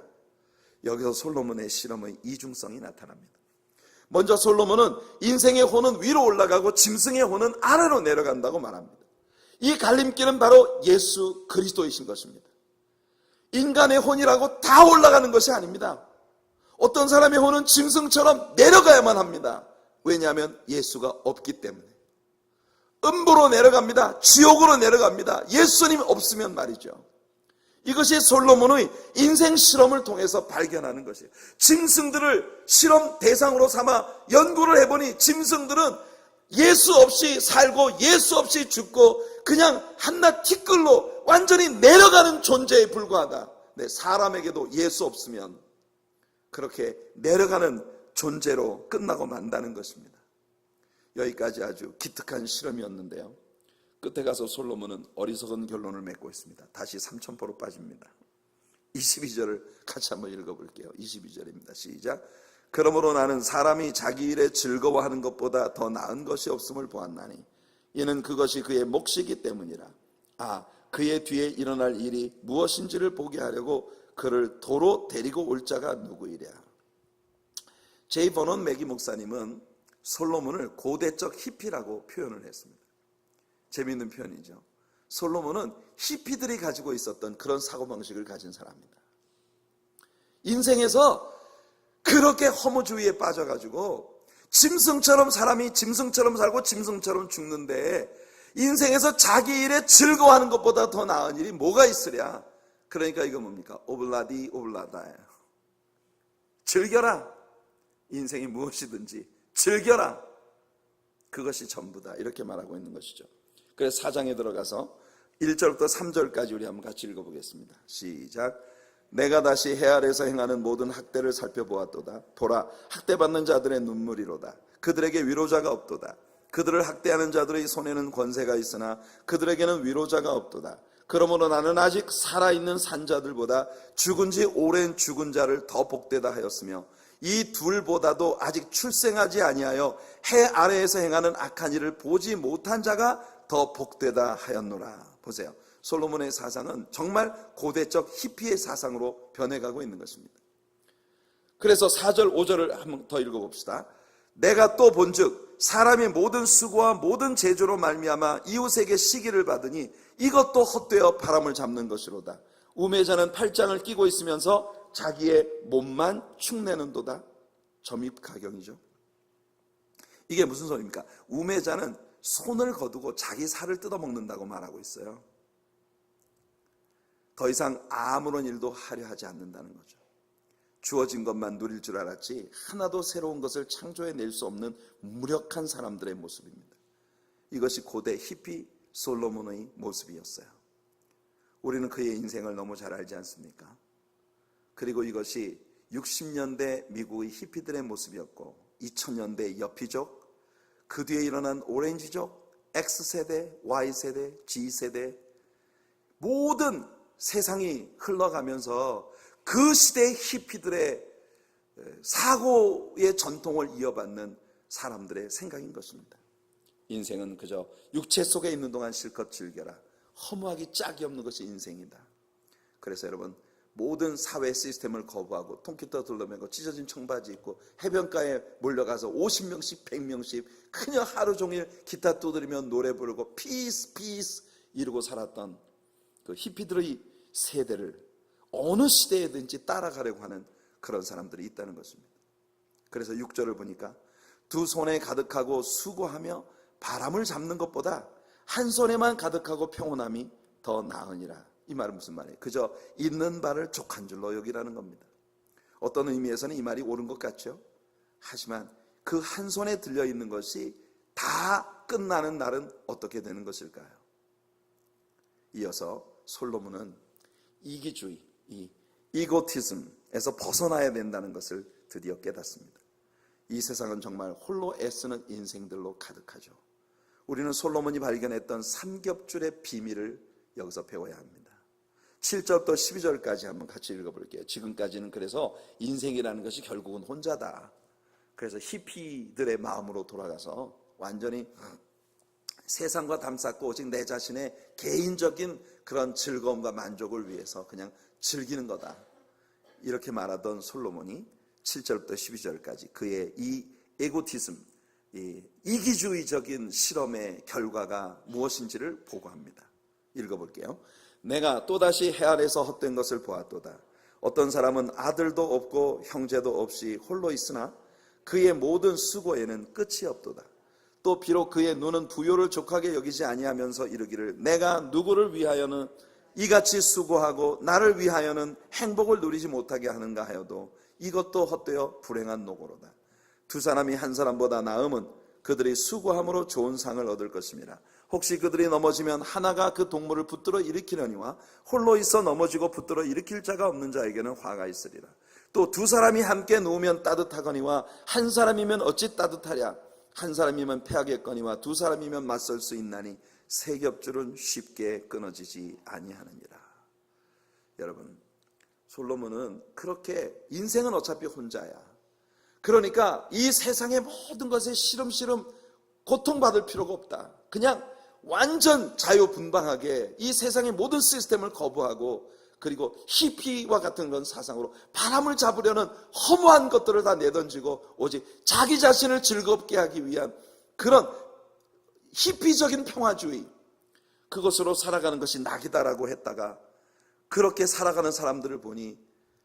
여기서 솔로몬의 실험의 이중성이 나타납니다. 먼저 솔로몬은 인생의 혼은 위로 올라가고 짐승의 혼은 아래로 내려간다고 말합니다. 이 갈림길은 바로 예수 그리스도이신 것입니다. 인간의 혼이라고 다 올라가는 것이 아닙니다. 어떤 사람의 혼은 짐승처럼 내려가야만 합니다. 왜냐하면 예수가 없기 때문에. 음부로 내려갑니다. 지옥으로 내려갑니다. 예수님 없으면 말이죠. 이것이 솔로몬의 인생 실험을 통해서 발견하는 것이에요. 짐승들을 실험 대상으로 삼아 연구를 해보니 짐승들은 예수 없이 살고 예수 없이 죽고 그냥 한낱 티끌로 완전히 내려가는 존재에 불과하다. 네, 사람에게도 예수 없으면 그렇게 내려가는 존재로 끝나고 만다는 것입니다. 여기까지 아주 기특한 실험이었는데요. 끝에 가서 솔로몬은 어리석은 결론을 맺고 있습니다. 다시 삼천포로 빠집니다. 22절을 같이 한번 읽어볼게요. 22절입니다. 시작. 그러므로 나는 사람이 자기 일에 즐거워하는 것보다 더 나은 것이 없음을 보았나니 이는 그것이 그의 몫이기 때문이라. 그의 뒤에 일어날 일이 무엇인지를 보게 하려고 그를 도로 데리고 올 자가 누구이랴. 제이 버논 매기 목사님은 솔로몬을 고대적 히피라고 표현을 했습니다. 재미있는 표현이죠. 솔로몬은 히피들이 가지고 있었던 그런 사고방식을 가진 사람입니다. 인생에서 그렇게 허무주의에 빠져가지고 짐승처럼 사람이 짐승처럼 살고 짐승처럼 죽는데 인생에서 자기 일에 즐거워하는 것보다 더 나은 일이 뭐가 있으랴. 그러니까 이거 뭡니까? 오블라디 오블라다예요. 즐겨라. 인생이 무엇이든지 즐겨라. 그것이 전부다. 이렇게 말하고 있는 것이죠. 그래서 4장에 들어가서 1절부터 3절까지 우리 한번 같이 읽어보겠습니다. 시작. 내가 다시 해 아래에서 행하는 모든 학대를 살펴보았도다. 보라, 학대받는 자들의 눈물이로다. 그들에게 위로자가 없도다. 그들을 학대하는 자들의 손에는 권세가 있으나 그들에게는 위로자가 없도다. 그러므로 나는 아직 살아있는 산자들보다 죽은 지 오랜 죽은 자를 더 복되다 하였으며 이 둘보다도 아직 출생하지 아니하여 해 아래에서 행하는 악한 일을 보지 못한 자가 더 복되다 하였노라. 보세요. 솔로몬의 사상은 정말 고대적 히피의 사상으로 변해가고 있는 것입니다. 그래서 4절 5절을 한번 더 읽어봅시다. 내가 또 본즉 사람의 모든 수고와 모든 제조로 말미암아 이웃에게 시기를 받으니 이것도 헛되어 바람을 잡는 것이로다. 우매자는 팔짱을 끼고 있으면서 자기의 몸만 축내는도다. 점입가경이죠. 이게 무슨 소리입니까? 우매자는 손을 거두고 자기 살을 뜯어먹는다고 말하고 있어요. 더 이상 아무런 일도 하려 하지 않는다는 거죠. 주어진 것만 누릴 줄 알았지 하나도 새로운 것을 창조해낼 수 없는 무력한 사람들의 모습입니다. 이것이 고대 히피 솔로몬의 모습이었어요. 우리는 그의 인생을 너무 잘 알지 않습니까? 그리고 이것이 60년대 미국의 히피들의 모습이었고 2000년대 여피족, 그 뒤에 일어난 오렌지족, X세대, Y세대, G세대, 모든 세상이 흘러가면서 그 시대의 히피들의 사고의 전통을 이어받는 사람들의 생각인 것입니다. 인생은 그저 육체 속에 있는 동안 실컷 즐겨라. 허무하기 짝이 없는 것이 인생이다. 그래서 여러분, 모든 사회 시스템을 거부하고 통기타 둘러매고 찢어진 청바지 입고 해변가에 몰려가서 50명씩 100명씩 그냥 하루 종일 기타 두드리며 노래 부르고 피스 피스 이러고 살았던 그 히피들의 세대를 어느 시대에든지 따라가려고 하는 그런 사람들이 있다는 것입니다. 그래서 6절을 보니까 두 손에 가득하고 수고하며 바람을 잡는 것보다 한 손에만 가득하고 평온함이 더 나으니라. 이 말은 무슨 말이에요? 그저 있는 바를 족한 줄로 여기라는 겁니다. 어떤 의미에서는 이 말이 옳은 것 같죠. 하지만 그 한 손에 들려있는 것이 다 끝나는 날은 어떻게 되는 것일까요? 이어서 솔로몬은 이기주의, 이 이고티즘에서 벗어나야 된다는 것을 드디어 깨닫습니다. 이 세상은 정말 홀로 애쓰는 인생들로 가득하죠. 우리는 솔로몬이 발견했던 삼겹줄의 비밀을 여기서 배워야 합니다. 7절부터 12절까지 한번 같이 읽어볼게요. 지금까지는 그래서 인생이라는 것이 결국은 혼자다. 그래서 히피들의 마음으로 돌아가서 완전히 세상과 담쌓고 오직 내 자신의 개인적인 그런 즐거움과 만족을 위해서 그냥 즐기는 거다. 이렇게 말하던 솔로몬이 7절부터 12절까지 그의 이 에고티즘, 이 이기주의적인 실험의 결과가 무엇인지를 보고합니다. 읽어볼게요. 내가 또다시 해 아래서 헛된 것을 보았도다. 어떤 사람은 아들도 없고 형제도 없이 홀로 있으나 그의 모든 수고에는 끝이 없도다. 또 비록 그의 눈은 부요를 족하게 여기지 아니하면서 이르기를 내가 누구를 위하여는 이같이 수고하고 나를 위하여는 행복을 누리지 못하게 하는가 하여도 이것도 헛되어 불행한 노고로다. 두 사람이 한 사람보다 나음은 그들이 수고함으로 좋은 상을 얻을 것입니다. 혹시 그들이 넘어지면 하나가 그 동물을 붙들어 일으키려니와 홀로 있어 넘어지고 붙들어 일으킬 자가 없는 자에게는 화가 있으리라. 또 두 사람이 함께 누우면 따뜻하거니와 한 사람이면 어찌 따뜻하랴. 한 사람이면 패하겠거니와 두 사람이면 맞설 수 있나니 세 겹줄은 쉽게 끊어지지 아니하느니라. 여러분, 솔로몬은 그렇게 인생은 어차피 혼자야. 그러니까 이 세상의 모든 것에 시름시름 고통받을 필요가 없다. 그냥 완전 자유분방하게 이 세상의 모든 시스템을 거부하고, 그리고 히피와 같은 그런 사상으로 바람을 잡으려는 허무한 것들을 다 내던지고 오직 자기 자신을 즐겁게 하기 위한 그런 히피적인 평화주의, 그것으로 살아가는 것이 낙이다라고 했다가, 그렇게 살아가는 사람들을 보니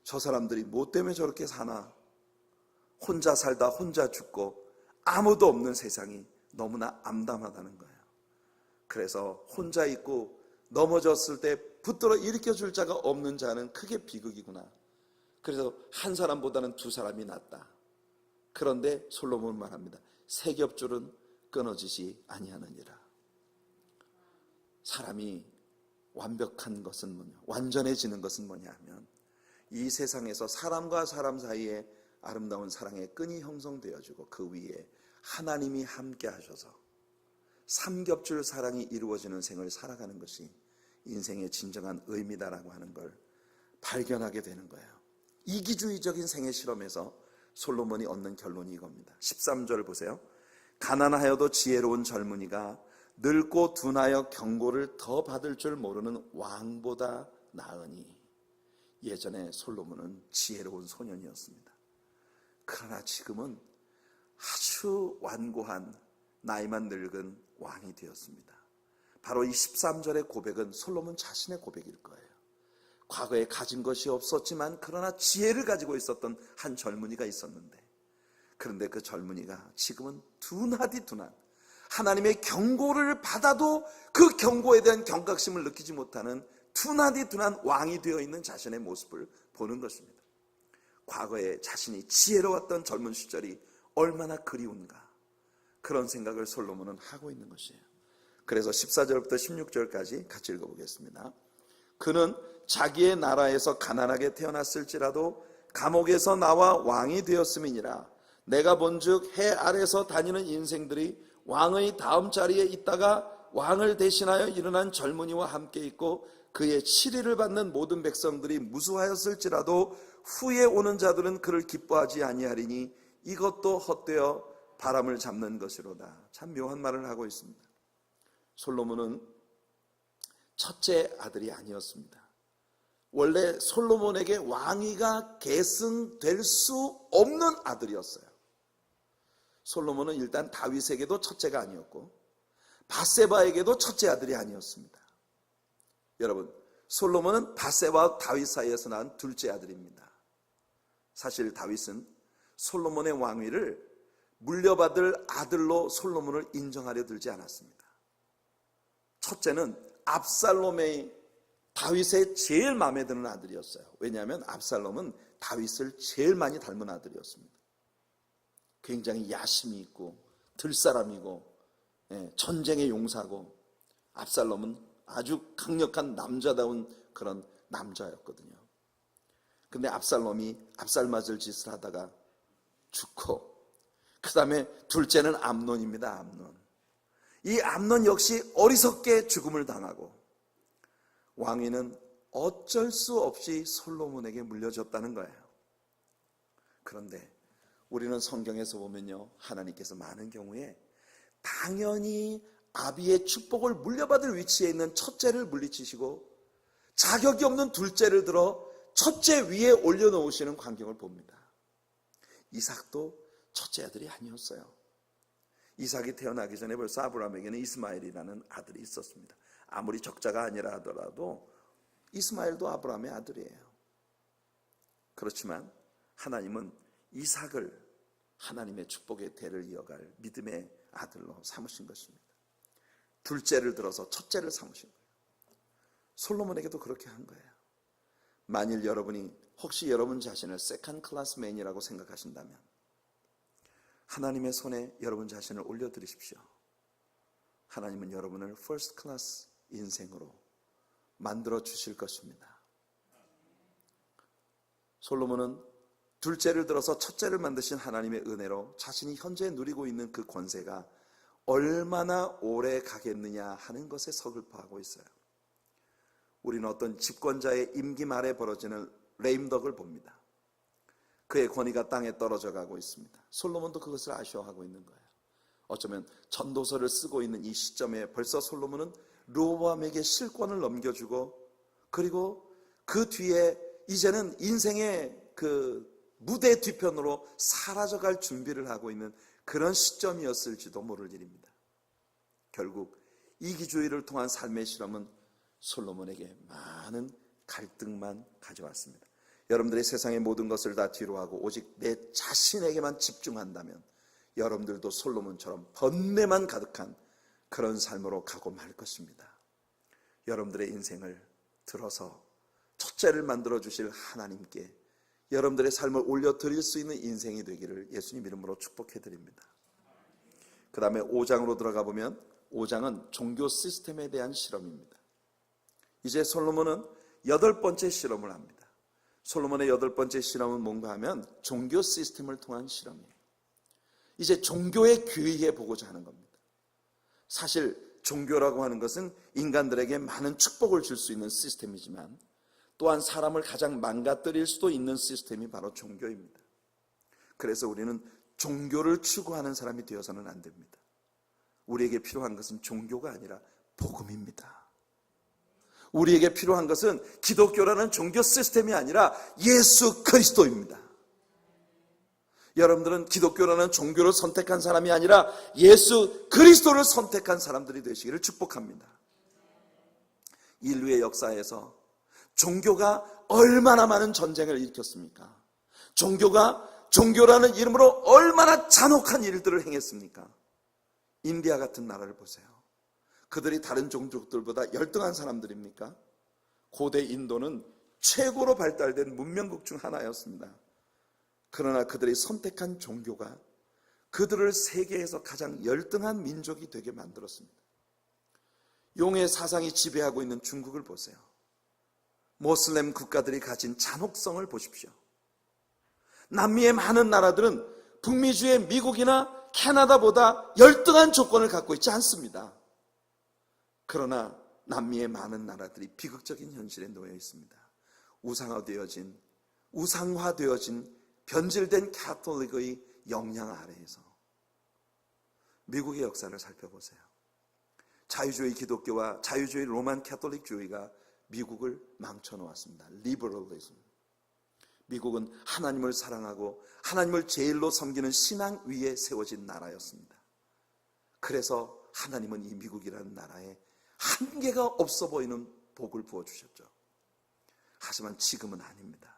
저 사람들이 뭐 때문에 저렇게 사나, 혼자 살다 혼자 죽고 아무도 없는 세상이 너무나 암담하다는 거예요. 그래서 혼자 있고 넘어졌을 때 붙들어 일으켜 줄 자가 없는 자는 크게 비극이구나. 그래서 한 사람보다는 두 사람이 낫다. 그런데 솔로몬은 말합니다. 세 겹줄은 끊어지지 아니하느니라. 사람이 완벽한 것은 뭐냐, 완전해지는 것은 뭐냐 하면, 이 세상에서 사람과 사람 사이에 아름다운 사랑의 끈이 형성되어지고 그 위에 하나님이 함께 하셔서 삼겹줄 사랑이 이루어지는 생을 살아가는 것이 인생의 진정한 의미다라고 하는 걸 발견하게 되는 거예요. 이기주의적인 생애 실험에서 솔로몬이 얻는 결론이 이겁니다. 13절 보세요. 가난하여도 지혜로운 젊은이가 늙고 둔하여 경고를 더 받을 줄 모르는 왕보다 나으니. 예전에 솔로몬은 지혜로운 소년이었습니다. 그러나 지금은 아주 완고한 나이만 늙은 왕이 되었습니다. 바로 이 13절의 고백은 솔로몬 자신의 고백일 거예요. 과거에 가진 것이 없었지만 그러나 지혜를 가지고 있었던 한 젊은이가 있었는데, 그런데 그 젊은이가 지금은 둔하디 둔한, 하나님의 경고를 받아도 그 경고에 대한 경각심을 느끼지 못하는 둔하디 둔한 왕이 되어 있는 자신의 모습을 보는 것입니다. 과거에 자신이 지혜로웠던 젊은 시절이 얼마나 그리운가, 그런 생각을 솔로몬은 하고 있는 것이에요. 그래서 14절부터 16절까지 같이 읽어보겠습니다. 그는 자기의 나라에서 가난하게 태어났을지라도 감옥에서 나와 왕이 되었음이니라. 내가 본즉 해 아래서 다니는 인생들이 왕의 다음 자리에 있다가 왕을 대신하여 일어난 젊은이와 함께 있고, 그의 치리를 받는 모든 백성들이 무수하였을지라도 후에 오는 자들은 그를 기뻐하지 아니하리니 이것도 헛되어 바람을 잡는 것이로다. 참 묘한 말을 하고 있습니다. 솔로몬은 첫째 아들이 아니었습니다. 원래 솔로몬에게 왕위가 계승될 수 없는 아들이었어요. 솔로몬은 일단 다윗에게도 첫째가 아니었고 밧세바에게도 첫째 아들이 아니었습니다. 여러분, 솔로몬은 밧세바와 다윗 사이에서 낳은 둘째 아들입니다. 사실 다윗은 솔로몬의 왕위를 물려받을 아들로 솔로몬을 인정하려 들지 않았습니다. 첫째는 압살롬의, 다윗의 제일 마음에 드는 아들이었어요. 왜냐하면 압살롬은 다윗을 제일 많이 닮은 아들이었습니다. 굉장히 야심이 있고 들사람이고 전쟁의 용사고, 압살롬은 아주 강력한 남자다운 그런 남자였거든요. 근데 압살롬이 압살맞을 짓을 하다가 죽고, 그 다음에 둘째는 암논입니다. 암논. 이 암논 역시 어리석게 죽음을 당하고, 왕위는 어쩔 수 없이 솔로몬에게 물려줬다는 거예요. 그런데 우리는 성경에서 보면요, 하나님께서 많은 경우에 당연히 아비의 축복을 물려받을 위치에 있는 첫째를 물리치시고 자격이 없는 둘째를 들어 첫째 위에 올려놓으시는 광경을 봅니다. 이삭도 첫째 아들이 아니었어요. 이삭이 태어나기 전에 벌써 아브라함에게는 이스마엘이라는 아들이 있었습니다. 아무리 적자가 아니라 하더라도 이스마엘도 아브라함의 아들이에요. 그렇지만 하나님은 이삭을 하나님의 축복의 대를 이어갈 믿음의 아들로 삼으신 것입니다. 둘째를 들어서 첫째를 삼으신 거예요. 솔로몬에게도 그렇게 한 거예요. 만일 여러분이 혹시 여러분 자신을 세컨드 클래스맨이라고 생각하신다면 하나님의 손에 여러분 자신을 올려드리십시오. 하나님은 여러분을 퍼스트 클래스 인생으로 만들어 주실 것입니다. 솔로몬은 둘째를 들어서 첫째를 만드신 하나님의 은혜로 자신이 현재 누리고 있는 그 권세가 얼마나 오래 가겠느냐 하는 것에 서글퍼하고 있어요. 우리는 어떤 집권자의 임기 말에 벌어지는 레임덕을 봅니다. 그의 권위가 땅에 떨어져 가고 있습니다. 솔로몬도 그것을 아쉬워하고 있는 거예요. 어쩌면 전도서를 쓰고 있는 이 시점에 벌써 솔로몬은 르호보암에게 실권을 넘겨주고, 그리고 그 뒤에 이제는 인생의 그 무대 뒤편으로 사라져갈 준비를 하고 있는 그런 시점이었을지도 모를 일입니다. 결국 이기주의를 통한 삶의 실험은 솔로몬에게 많은 갈등만 가져왔습니다. 여러분들이 세상의 모든 것을 다 뒤로하고 오직 내 자신에게만 집중한다면 여러분들도 솔로몬처럼 번뇌만 가득한 그런 삶으로 가고 말 것입니다. 여러분들의 인생을 들어서 첫째를 만들어 주실 하나님께 여러분들의 삶을 올려드릴 수 있는 인생이 되기를 예수님 이름으로 축복해 드립니다. 그 다음에 5장으로 들어가 보면 5장은 종교 시스템에 대한 실험입니다. 이제 솔로몬은 8번째 실험을 합니다. 솔로몬의 8번째 실험은 뭔가 하면 종교 시스템을 통한 실험이에요. 이제 종교에 귀의해 보고자 하는 겁니다. 사실 종교라고 하는 것은 인간들에게 많은 축복을 줄 수 있는 시스템이지만 또한 사람을 가장 망가뜨릴 수도 있는 시스템이 바로 종교입니다. 그래서 우리는 종교를 추구하는 사람이 되어서는 안 됩니다. 우리에게 필요한 것은 종교가 아니라 복음입니다. 우리에게 필요한 것은 기독교라는 종교 시스템이 아니라 예수 그리스도입니다. 여러분들은 기독교라는 종교를 선택한 사람이 아니라 예수 그리스도를 선택한 사람들이 되시기를 축복합니다. 인류의 역사에서 종교가 얼마나 많은 전쟁을 일으켰습니까? 종교라는 이름으로 얼마나 잔혹한 일들을 행했습니까? 인디아 같은 나라를 보세요. 그들이 다른 종족들보다 열등한 사람들입니까? 고대 인도는 최고로 발달된 문명국 중 하나였습니다. 그러나 그들이 선택한 종교가 그들을 세계에서 가장 열등한 민족이 되게 만들었습니다. 용의 사상이 지배하고 있는 중국을 보세요. 모슬렘 국가들이 가진 잔혹성을 보십시오. 남미의 많은 나라들은 북미주의 미국이나 캐나다보다 열등한 조건을 갖고 있지 않습니다. 그러나 남미의 많은 나라들이 비극적인 현실에 놓여 있습니다. 우상화되어진 변질된 가톨릭의 영향 아래에서 미국의 역사를 살펴보세요. 자유주의 기독교와 자유주의 로만 가톨릭주의가 미국을 망쳐놓았습니다. 리버럴리즘. 미국은 하나님을 사랑하고 하나님을 제일로 섬기는 신앙 위에 세워진 나라였습니다. 그래서 하나님은 이 미국이라는 나라에 한계가 없어 보이는 복을 부어주셨죠. 하지만 지금은 아닙니다.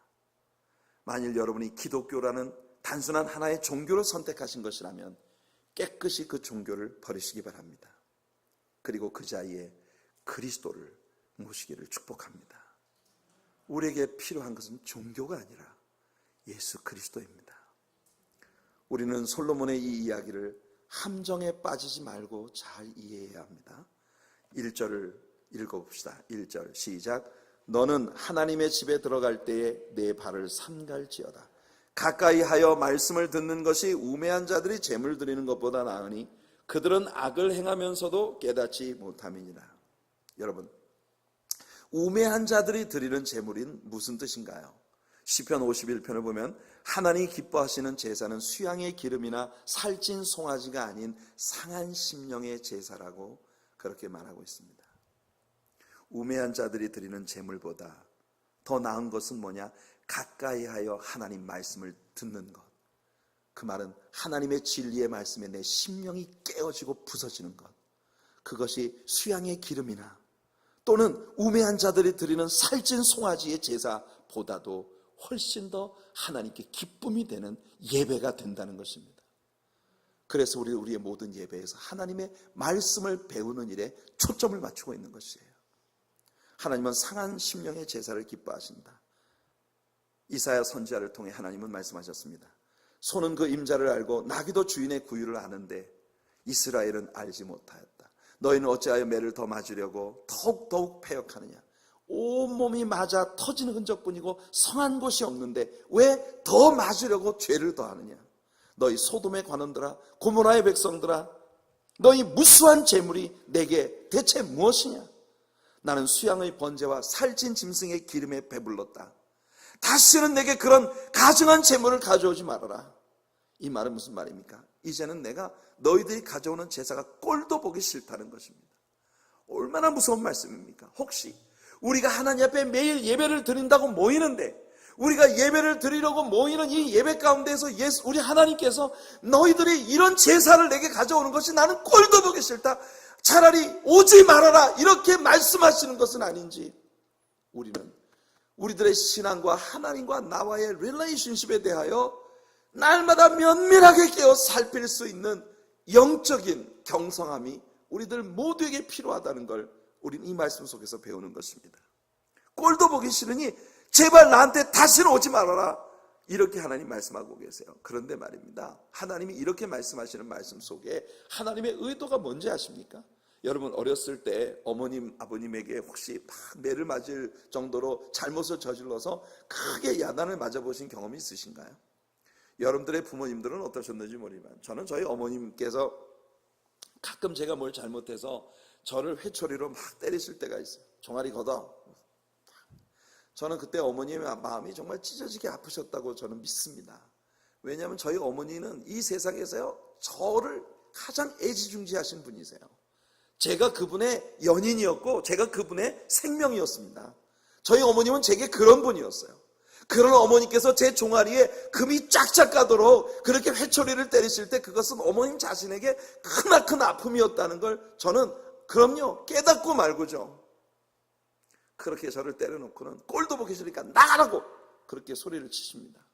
만일 여러분이 기독교라는 단순한 하나의 종교를 선택하신 것이라면 깨끗이 그 종교를 버리시기 바랍니다. 그리고 그 자리에 그리스도를 모시기를 축복합니다. 우리에게 필요한 것은 종교가 아니라 예수 그리스도입니다. 우리는 솔로몬의 이 이야기를 함정에 빠지지 말고 잘 이해해야 합니다. 1절을 읽어봅시다. 1절 시작. 너는 하나님의 집에 들어갈 때에 내 발을 삼갈지어다. 가까이 하여 말씀을 듣는 것이 우매한 자들이 제물 드리는 것보다 나으니 그들은 악을 행하면서도 깨닫지 못함이니라. 여러분, 우매한 자들이 드리는 제물인 무슨 뜻인가요? 시편 51편을 보면 하나님이 기뻐하시는 제사는 수양의 기름이나 살찐 송아지가 아닌 상한 심령의 제사라고 그렇게 말하고 있습니다. 우매한 자들이 드리는 제물보다 더 나은 것은 뭐냐? 가까이 하여 하나님 말씀을 듣는 것. 그 말은 하나님의 진리의 말씀에 내 심령이 깨어지고 부서지는 것. 그것이 수양의 기름이나 또는 우매한 자들이 드리는 살찐 송아지의 제사보다도 훨씬 더 하나님께 기쁨이 되는 예배가 된다는 것입니다. 그래서 우리의 모든 예배에서 하나님의 말씀을 배우는 일에 초점을 맞추고 있는 것이에요. 하나님은 상한 심령의 제사를 기뻐하신다. 이사야 선지자를 통해 하나님은 말씀하셨습니다. 소는 그 임자를 알고 나귀도 주인의 구유를 아는데 이스라엘은 알지 못하였다. 너희는 어찌하여 매를 더 맞으려고 더욱 패역하느냐. 온몸이 맞아 터지는 흔적뿐이고 성한 곳이 없는데 왜 더 맞으려고 죄를 더하느냐. 너희 소돔의 관원들아, 고모라의 백성들아, 너희 무수한 재물이 내게 대체 무엇이냐. 나는 수양의 번제와 살찐 짐승의 기름에 배불렀다. 다시는 내게 그런 가증한 재물을 가져오지 말아라. 이 말은 무슨 말입니까? 이제는 내가 너희들이 가져오는 제사가 꼴도 보기 싫다는 것입니다. 얼마나 무서운 말씀입니까? 혹시 우리가 하나님 앞에 매일 예배를 드린다고 모이는데, 우리가 예배를 드리려고 모이는 이 예배 가운데서 우리 하나님께서 너희들이 이런 제사를 내게 가져오는 것이 나는 꼴도 보기 싫다, 차라리 오지 말아라, 이렇게 말씀하시는 것은 아닌지, 우리는 우리들의 신앙과 하나님과 나와의 릴레이션십에 대하여 날마다 면밀하게 깨어 살필 수 있는 영적인 경성함이 우리들 모두에게 필요하다는 걸 우리는 이 말씀 속에서 배우는 것입니다. 꼴도 보기 싫으니 제발 나한테 다시는 오지 말아라, 이렇게 하나님 말씀하고 계세요. 그런데 말입니다, 하나님이 이렇게 말씀하시는 말씀 속에 하나님의 의도가 뭔지 아십니까? 여러분, 어렸을 때 어머님, 아버님에게 혹시 막 매를 맞을 정도로 잘못을 저질러서 크게 야단을 맞아보신 경험이 있으신가요? 여러분들의 부모님들은 어떠셨는지 모르지만 저는 저희 어머님께서 가끔 제가 뭘 잘못해서 저를 회초리로 막 때리실 때가 있어요. 종아리 걷어. 저는 그때 어머님의 마음이 정말 찢어지게 아프셨다고 저는 믿습니다. 왜냐하면 저희 어머니는 이 세상에서요, 저를 가장 애지중지하신 분이세요. 제가 그분의 연인이었고 제가 그분의 생명이었습니다. 저희 어머님은 제게 그런 분이었어요. 그런 어머니께서 제 종아리에 금이 쫙쫙 가도록 그렇게 회초리를 때리실 때 그것은 어머님 자신에게 크나큰 아픔이었다는 걸 저는 그럼요 깨닫고 말고죠. 그렇게 저를 때려놓고는 꼴도 보기 싫으니까 나가라고 그렇게 소리를 치십니다.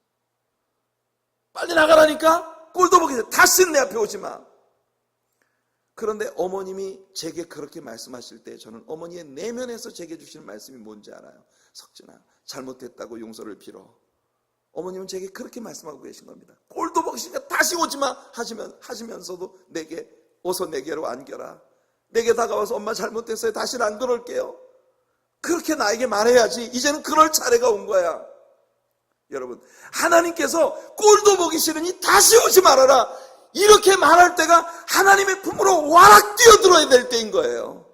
빨리 나가라니까. 꼴도 보기 싫어. 다시는 내 앞에 오지 마. 그런데 어머님이 제게 그렇게 말씀하실 때 저는 어머니의 내면에서 제게 주시는 말씀이 뭔지 알아요. 석진아, 잘못했다고 용서를 빌어. 어머님은 제게 그렇게 말씀하고 계신 겁니다. 꼴도 보기 싫으니까 다시 오지 마 하시면서도 내게 어서 내게로 안겨라. 내게 다가와서 엄마 잘못했어요. 다시는 안 그럴게요. 그렇게 나에게 말해야지. 이제는 그럴 차례가 온 거야. 여러분, 하나님께서 꼴도 보기 싫으니 다시 오지 말아라, 이렇게 말할 때가 하나님의 품으로 와락 뛰어들어야 될 때인 거예요.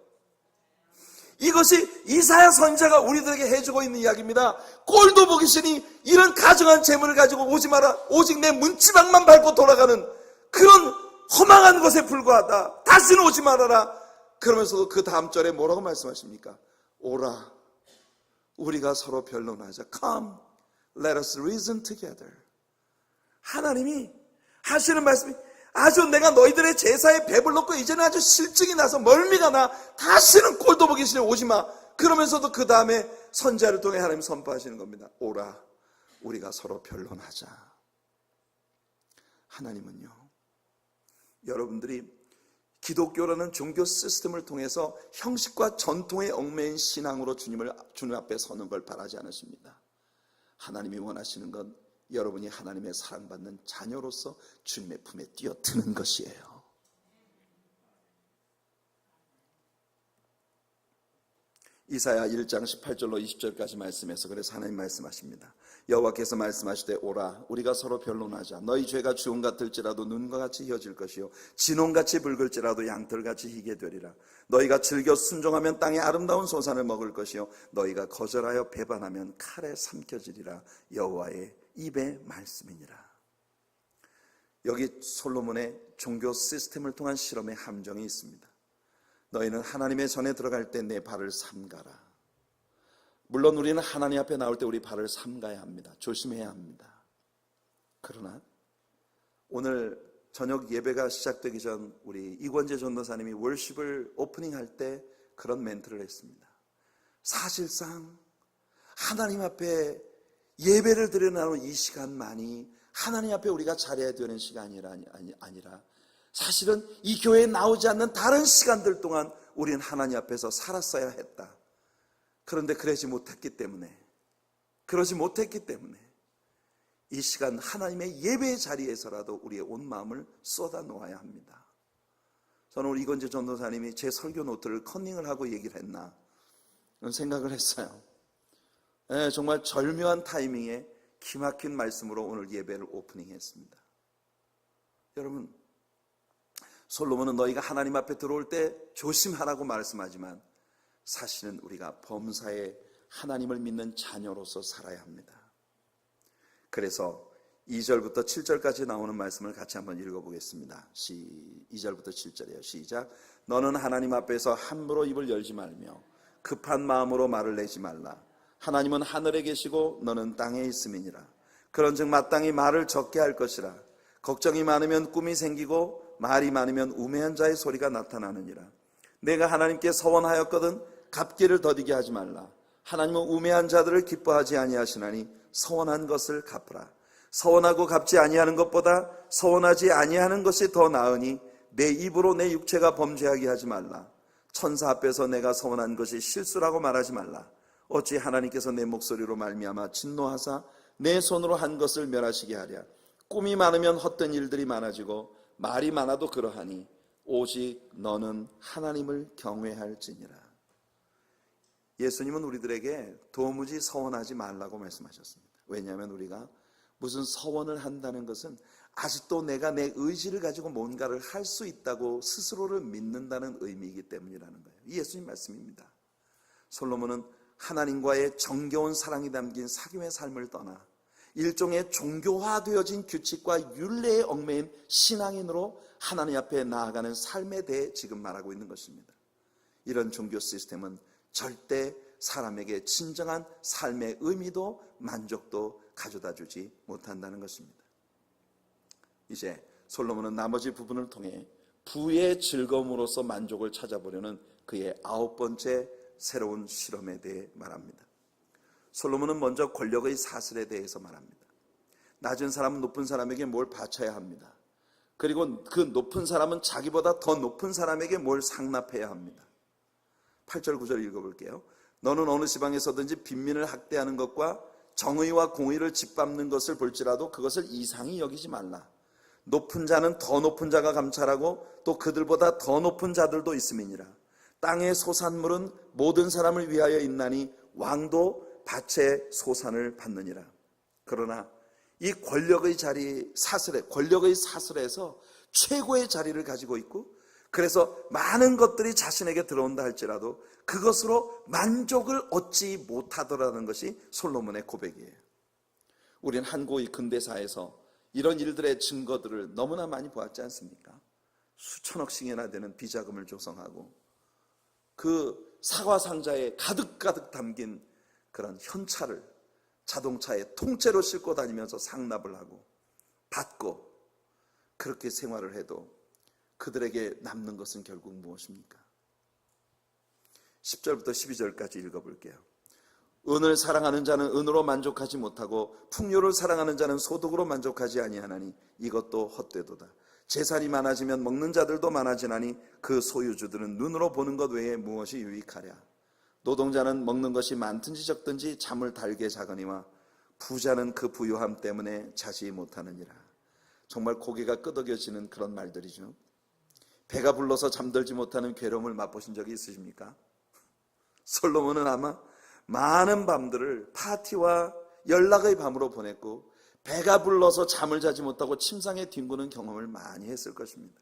이것이 이사야 선지자가 우리들에게 해주고 있는 이야기입니다. 꼴도 보기 싫으니 이런 가증한 재물을 가지고 오지 마라. 오직 내 문지방만 밟고 돌아가는 그런 허망한 것에 불과하다. 다시는 오지 말아라. 그러면서도 그 다음 절에 뭐라고 말씀하십니까? 오라, 우리가 서로 변론하자. Come, let us reason together. 하나님이 하시는 말씀이 아주 내가 너희들의 제사에 배불렀고 이제는 아주 실증이 나서 멀미가 나. 다시는 꼴도 보기 싫어 오지 마. 그러면서도 그 다음에 선지자를 통해 하나님 선포하시는 겁니다. 오라, 우리가 서로 변론하자. 하나님은요, 여러분들이 기독교라는 종교 시스템을 통해서 형식과 전통에 얽매인 신앙으로 주님 앞에 서는 걸 바라지 않으십니다. 하나님이 원하시는 건 여러분이 하나님의 사랑받는 자녀로서 주님의 품에 뛰어드는 것이에요. 이사야 1장 18절로 20절까지 말씀해서 그래서 하나님 말씀하십니다. 여호와께서 말씀하시되 오라, 우리가 서로 변론하자. 너희 죄가 주홍 같을지라도 눈과 같이 휘어질 것이요 진홍같이 붉을지라도 양털같이 희게 되리라. 너희가 즐겨 순종하면 땅의 아름다운 소산을 먹을 것이요 너희가 거절하여 배반하면 칼에 삼켜지리라. 여호와의 입의 말씀이니라. 여기 솔로몬의 종교 시스템을 통한 실험의 함정이 있습니다. 너희는 하나님의 전에 들어갈 때 내 발을 삼가라. 물론 우리는 하나님 앞에 나올 때 우리 발을 삼가야 합니다. 조심해야 합니다. 그러나 오늘 저녁 예배가 시작되기 전 우리 이권재 전도사님이 월십을 오프닝할 때 그런 멘트를 했습니다. 사실상 하나님 앞에 예배를 드려나오는 이 시간만이 하나님 앞에 우리가 잘해야 되는 시간이 아니라 사실은 이 교회에 나오지 않는 다른 시간들 동안 우리는 하나님 앞에서 살았어야 했다. 그런데 그러지 못했기 때문에 이 시간 하나님의 예배의 자리에서라도 우리의 온 마음을 쏟아 놓아야 합니다. 저는 우리 이건재 전도사님이 제 설교 노트를 컨닝을 하고 얘기를 했나 이런 생각을 했어요. 네, 정말 절묘한 타이밍에 기막힌 말씀으로 오늘 예배를 오프닝했습니다. 여러분, 솔로몬은 너희가 하나님 앞에 들어올 때 조심하라고 말씀하지만 사실은 우리가 범사에 하나님을 믿는 자녀로서 살아야 합니다. 그래서 2절부터 7절까지 나오는 말씀을 같이 한번 읽어보겠습니다. 2절부터 7절이에요. 시작. 너는 하나님 앞에서 함부로 입을 열지 말며 급한 마음으로 말을 내지 말라. 하나님은 하늘에 계시고 너는 땅에 있음이니라. 그런즉 마땅히 말을 적게 할 것이라. 걱정이 많으면 꿈이 생기고 말이 많으면 우매한 자의 소리가 나타나느니라. 내가 하나님께 서원하였거든 갚기를 더디게 하지 말라. 하나님은 우매한 자들을 기뻐하지 아니하시나니 서원한 것을 갚으라. 서원하고 갚지 아니하는 것보다 서원하지 아니하는 것이 더 나으니 내 입으로 내 육체가 범죄하게 하지 말라. 천사 앞에서 내가 서원한 것이 실수라고 말하지 말라. 어찌 하나님께서 내 목소리로 말미암아 진노하사 내 손으로 한 것을 멸하시게 하랴. 꿈이 많으면 헛된 일들이 많아지고 말이 많아도 그러하니 오직 너는 하나님을 경외할지니라. 예수님은 우리들에게 도무지 서원하지 말라고 말씀하셨습니다. 왜냐하면 우리가 무슨 서원을 한다는 것은 아직도 내가 내 의지를 가지고 뭔가를 할 수 있다고 스스로를 믿는다는 의미이기 때문이라는 거예요. 이 예수님 말씀입니다. 솔로몬은 하나님과의 정겨운 사랑이 담긴 사귐의 삶을 떠나 일종의 종교화되어진 규칙과 율례에 얽매인 신앙인으로 하나님 앞에 나아가는 삶에 대해 지금 말하고 있는 것입니다. 이런 종교 시스템은 절대 사람에게 진정한 삶의 의미도 만족도 가져다 주지 못한다는 것입니다. 이제 솔로몬은 나머지 부분을 통해 부의 즐거움으로서 만족을 찾아보려는 그의 9번째 새로운 실험에 대해 말합니다. 솔로몬은 먼저 권력의 사슬에 대해서 말합니다. 낮은 사람은 높은 사람에게 뭘 바쳐야 합니다. 그리고 그 높은 사람은 자기보다 더 높은 사람에게 뭘 상납해야 합니다. 8절 9절 읽어볼게요. 너는 어느 지방에서든지 빈민을 학대하는 것과 정의와 공의를 짓밟는 것을 볼지라도 그것을 이상히 여기지 말라. 높은 자는 더 높은 자가 감찰하고 또 그들보다 더 높은 자들도 있음이니라. 땅의 소산물은 모든 사람을 위하여 있나니 왕도 밭의 소산을 받느니라. 그러나 이 권력의 사슬에서 최고의 자리를 가지고 있고, 그래서 많은 것들이 자신에게 들어온다 할지라도 그것으로 만족을 얻지 못하더라는 것이 솔로몬의 고백이에요. 우리는 한국의 근대사에서 이런 일들의 증거들을 너무나 많이 보았지 않습니까? 수천억씩이나 되는 비자금을 조성하고 그 사과 상자에 가득가득 담긴 그런 현찰을 자동차에 통째로 싣고 다니면서 상납을 하고 받고 그렇게 생활을 해도 그들에게 남는 것은 결국 무엇입니까? 10절부터 12절까지 읽어볼게요. 은을 사랑하는 자는 은으로 만족하지 못하고 풍요를 사랑하는 자는 소득으로 만족하지 아니하나니 이것도 헛되도다. 재산이 많아지면 먹는 자들도 많아지나니 그 소유주들은 눈으로 보는 것 외에 무엇이 유익하랴. 노동자는 먹는 것이 많든지 적든지 잠을 달게 자거니와 부자는 그 부유함 때문에 자지 못하느니라. 정말 고개가 끄덕여지는 그런 말들이죠. 배가 불러서 잠들지 못하는 괴로움을 맛보신 적이 있으십니까? 솔로몬은 아마 많은 밤들을 파티와 연락의 밤으로 보냈고 배가 불러서 잠을 자지 못하고 침상에 뒹구는 경험을 많이 했을 것입니다.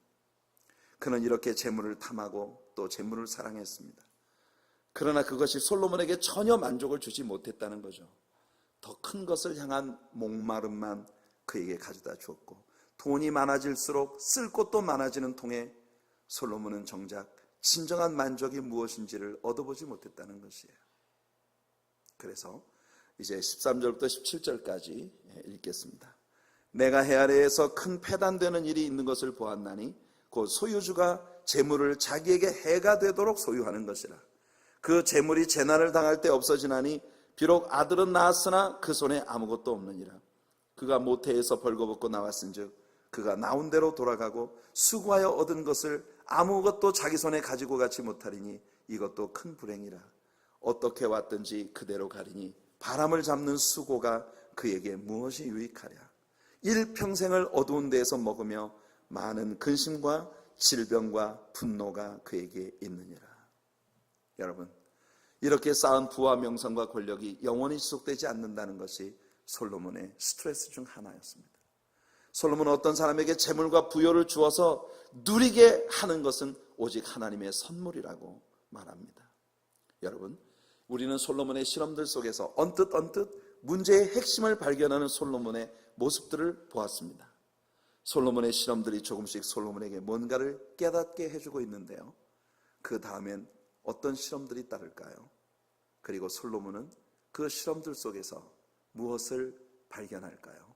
그는 이렇게 재물을 탐하고 또 재물을 사랑했습니다. 그러나 그것이 솔로몬에게 전혀 만족을 주지 못했다는 거죠. 더 큰 것을 향한 목마름만 그에게 가져다 주었고, 돈이 많아질수록 쓸 곳도 많아지는 통에 솔로몬은 정작 진정한 만족이 무엇인지를 얻어보지 못했다는 것이에요. 그래서 이제 13절부터 17절까지 읽겠습니다. 내가 해 아래에서 큰 패단되는 일이 있는 것을 보았나니 곧 소유주가 재물을 자기에게 해가 되도록 소유하는 것이라. 그 재물이 재난을 당할 때 없어지나니 비록 아들은 낳았으나 그 손에 아무것도 없느니라. 그가 모태에서 벌거벗고 나왔은즉 그가 나온 대로 돌아가고 수고하여 얻은 것을 아무것도 자기 손에 가지고 가지 못하리니 이것도 큰 불행이라. 어떻게 왔든지 그대로 가리니 바람을 잡는 수고가 그에게 무엇이 유익하랴. 일평생을 어두운 데에서 먹으며 많은 근심과 질병과 분노가 그에게 있느니라. 여러분, 이렇게 쌓은 부와 명성과 권력이 영원히 지속되지 않는다는 것이 솔로몬의 스트레스 중 하나였습니다. 솔로몬은 어떤 사람에게 재물과 부여를 주어서 누리게 하는 것은 오직 하나님의 선물이라고 말합니다. 여러분, 우리는 솔로몬의 실험들 속에서 언뜻 문제의 핵심을 발견하는 솔로몬의 모습들을 보았습니다. 솔로몬의 실험들이 조금씩 솔로몬에게 뭔가를 깨닫게 해주고 있는데요. 그 다음엔 어떤 실험들이 따를까요? 그리고 솔로몬은 그 실험들 속에서 무엇을 발견할까요?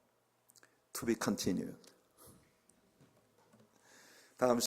To be continued. 다음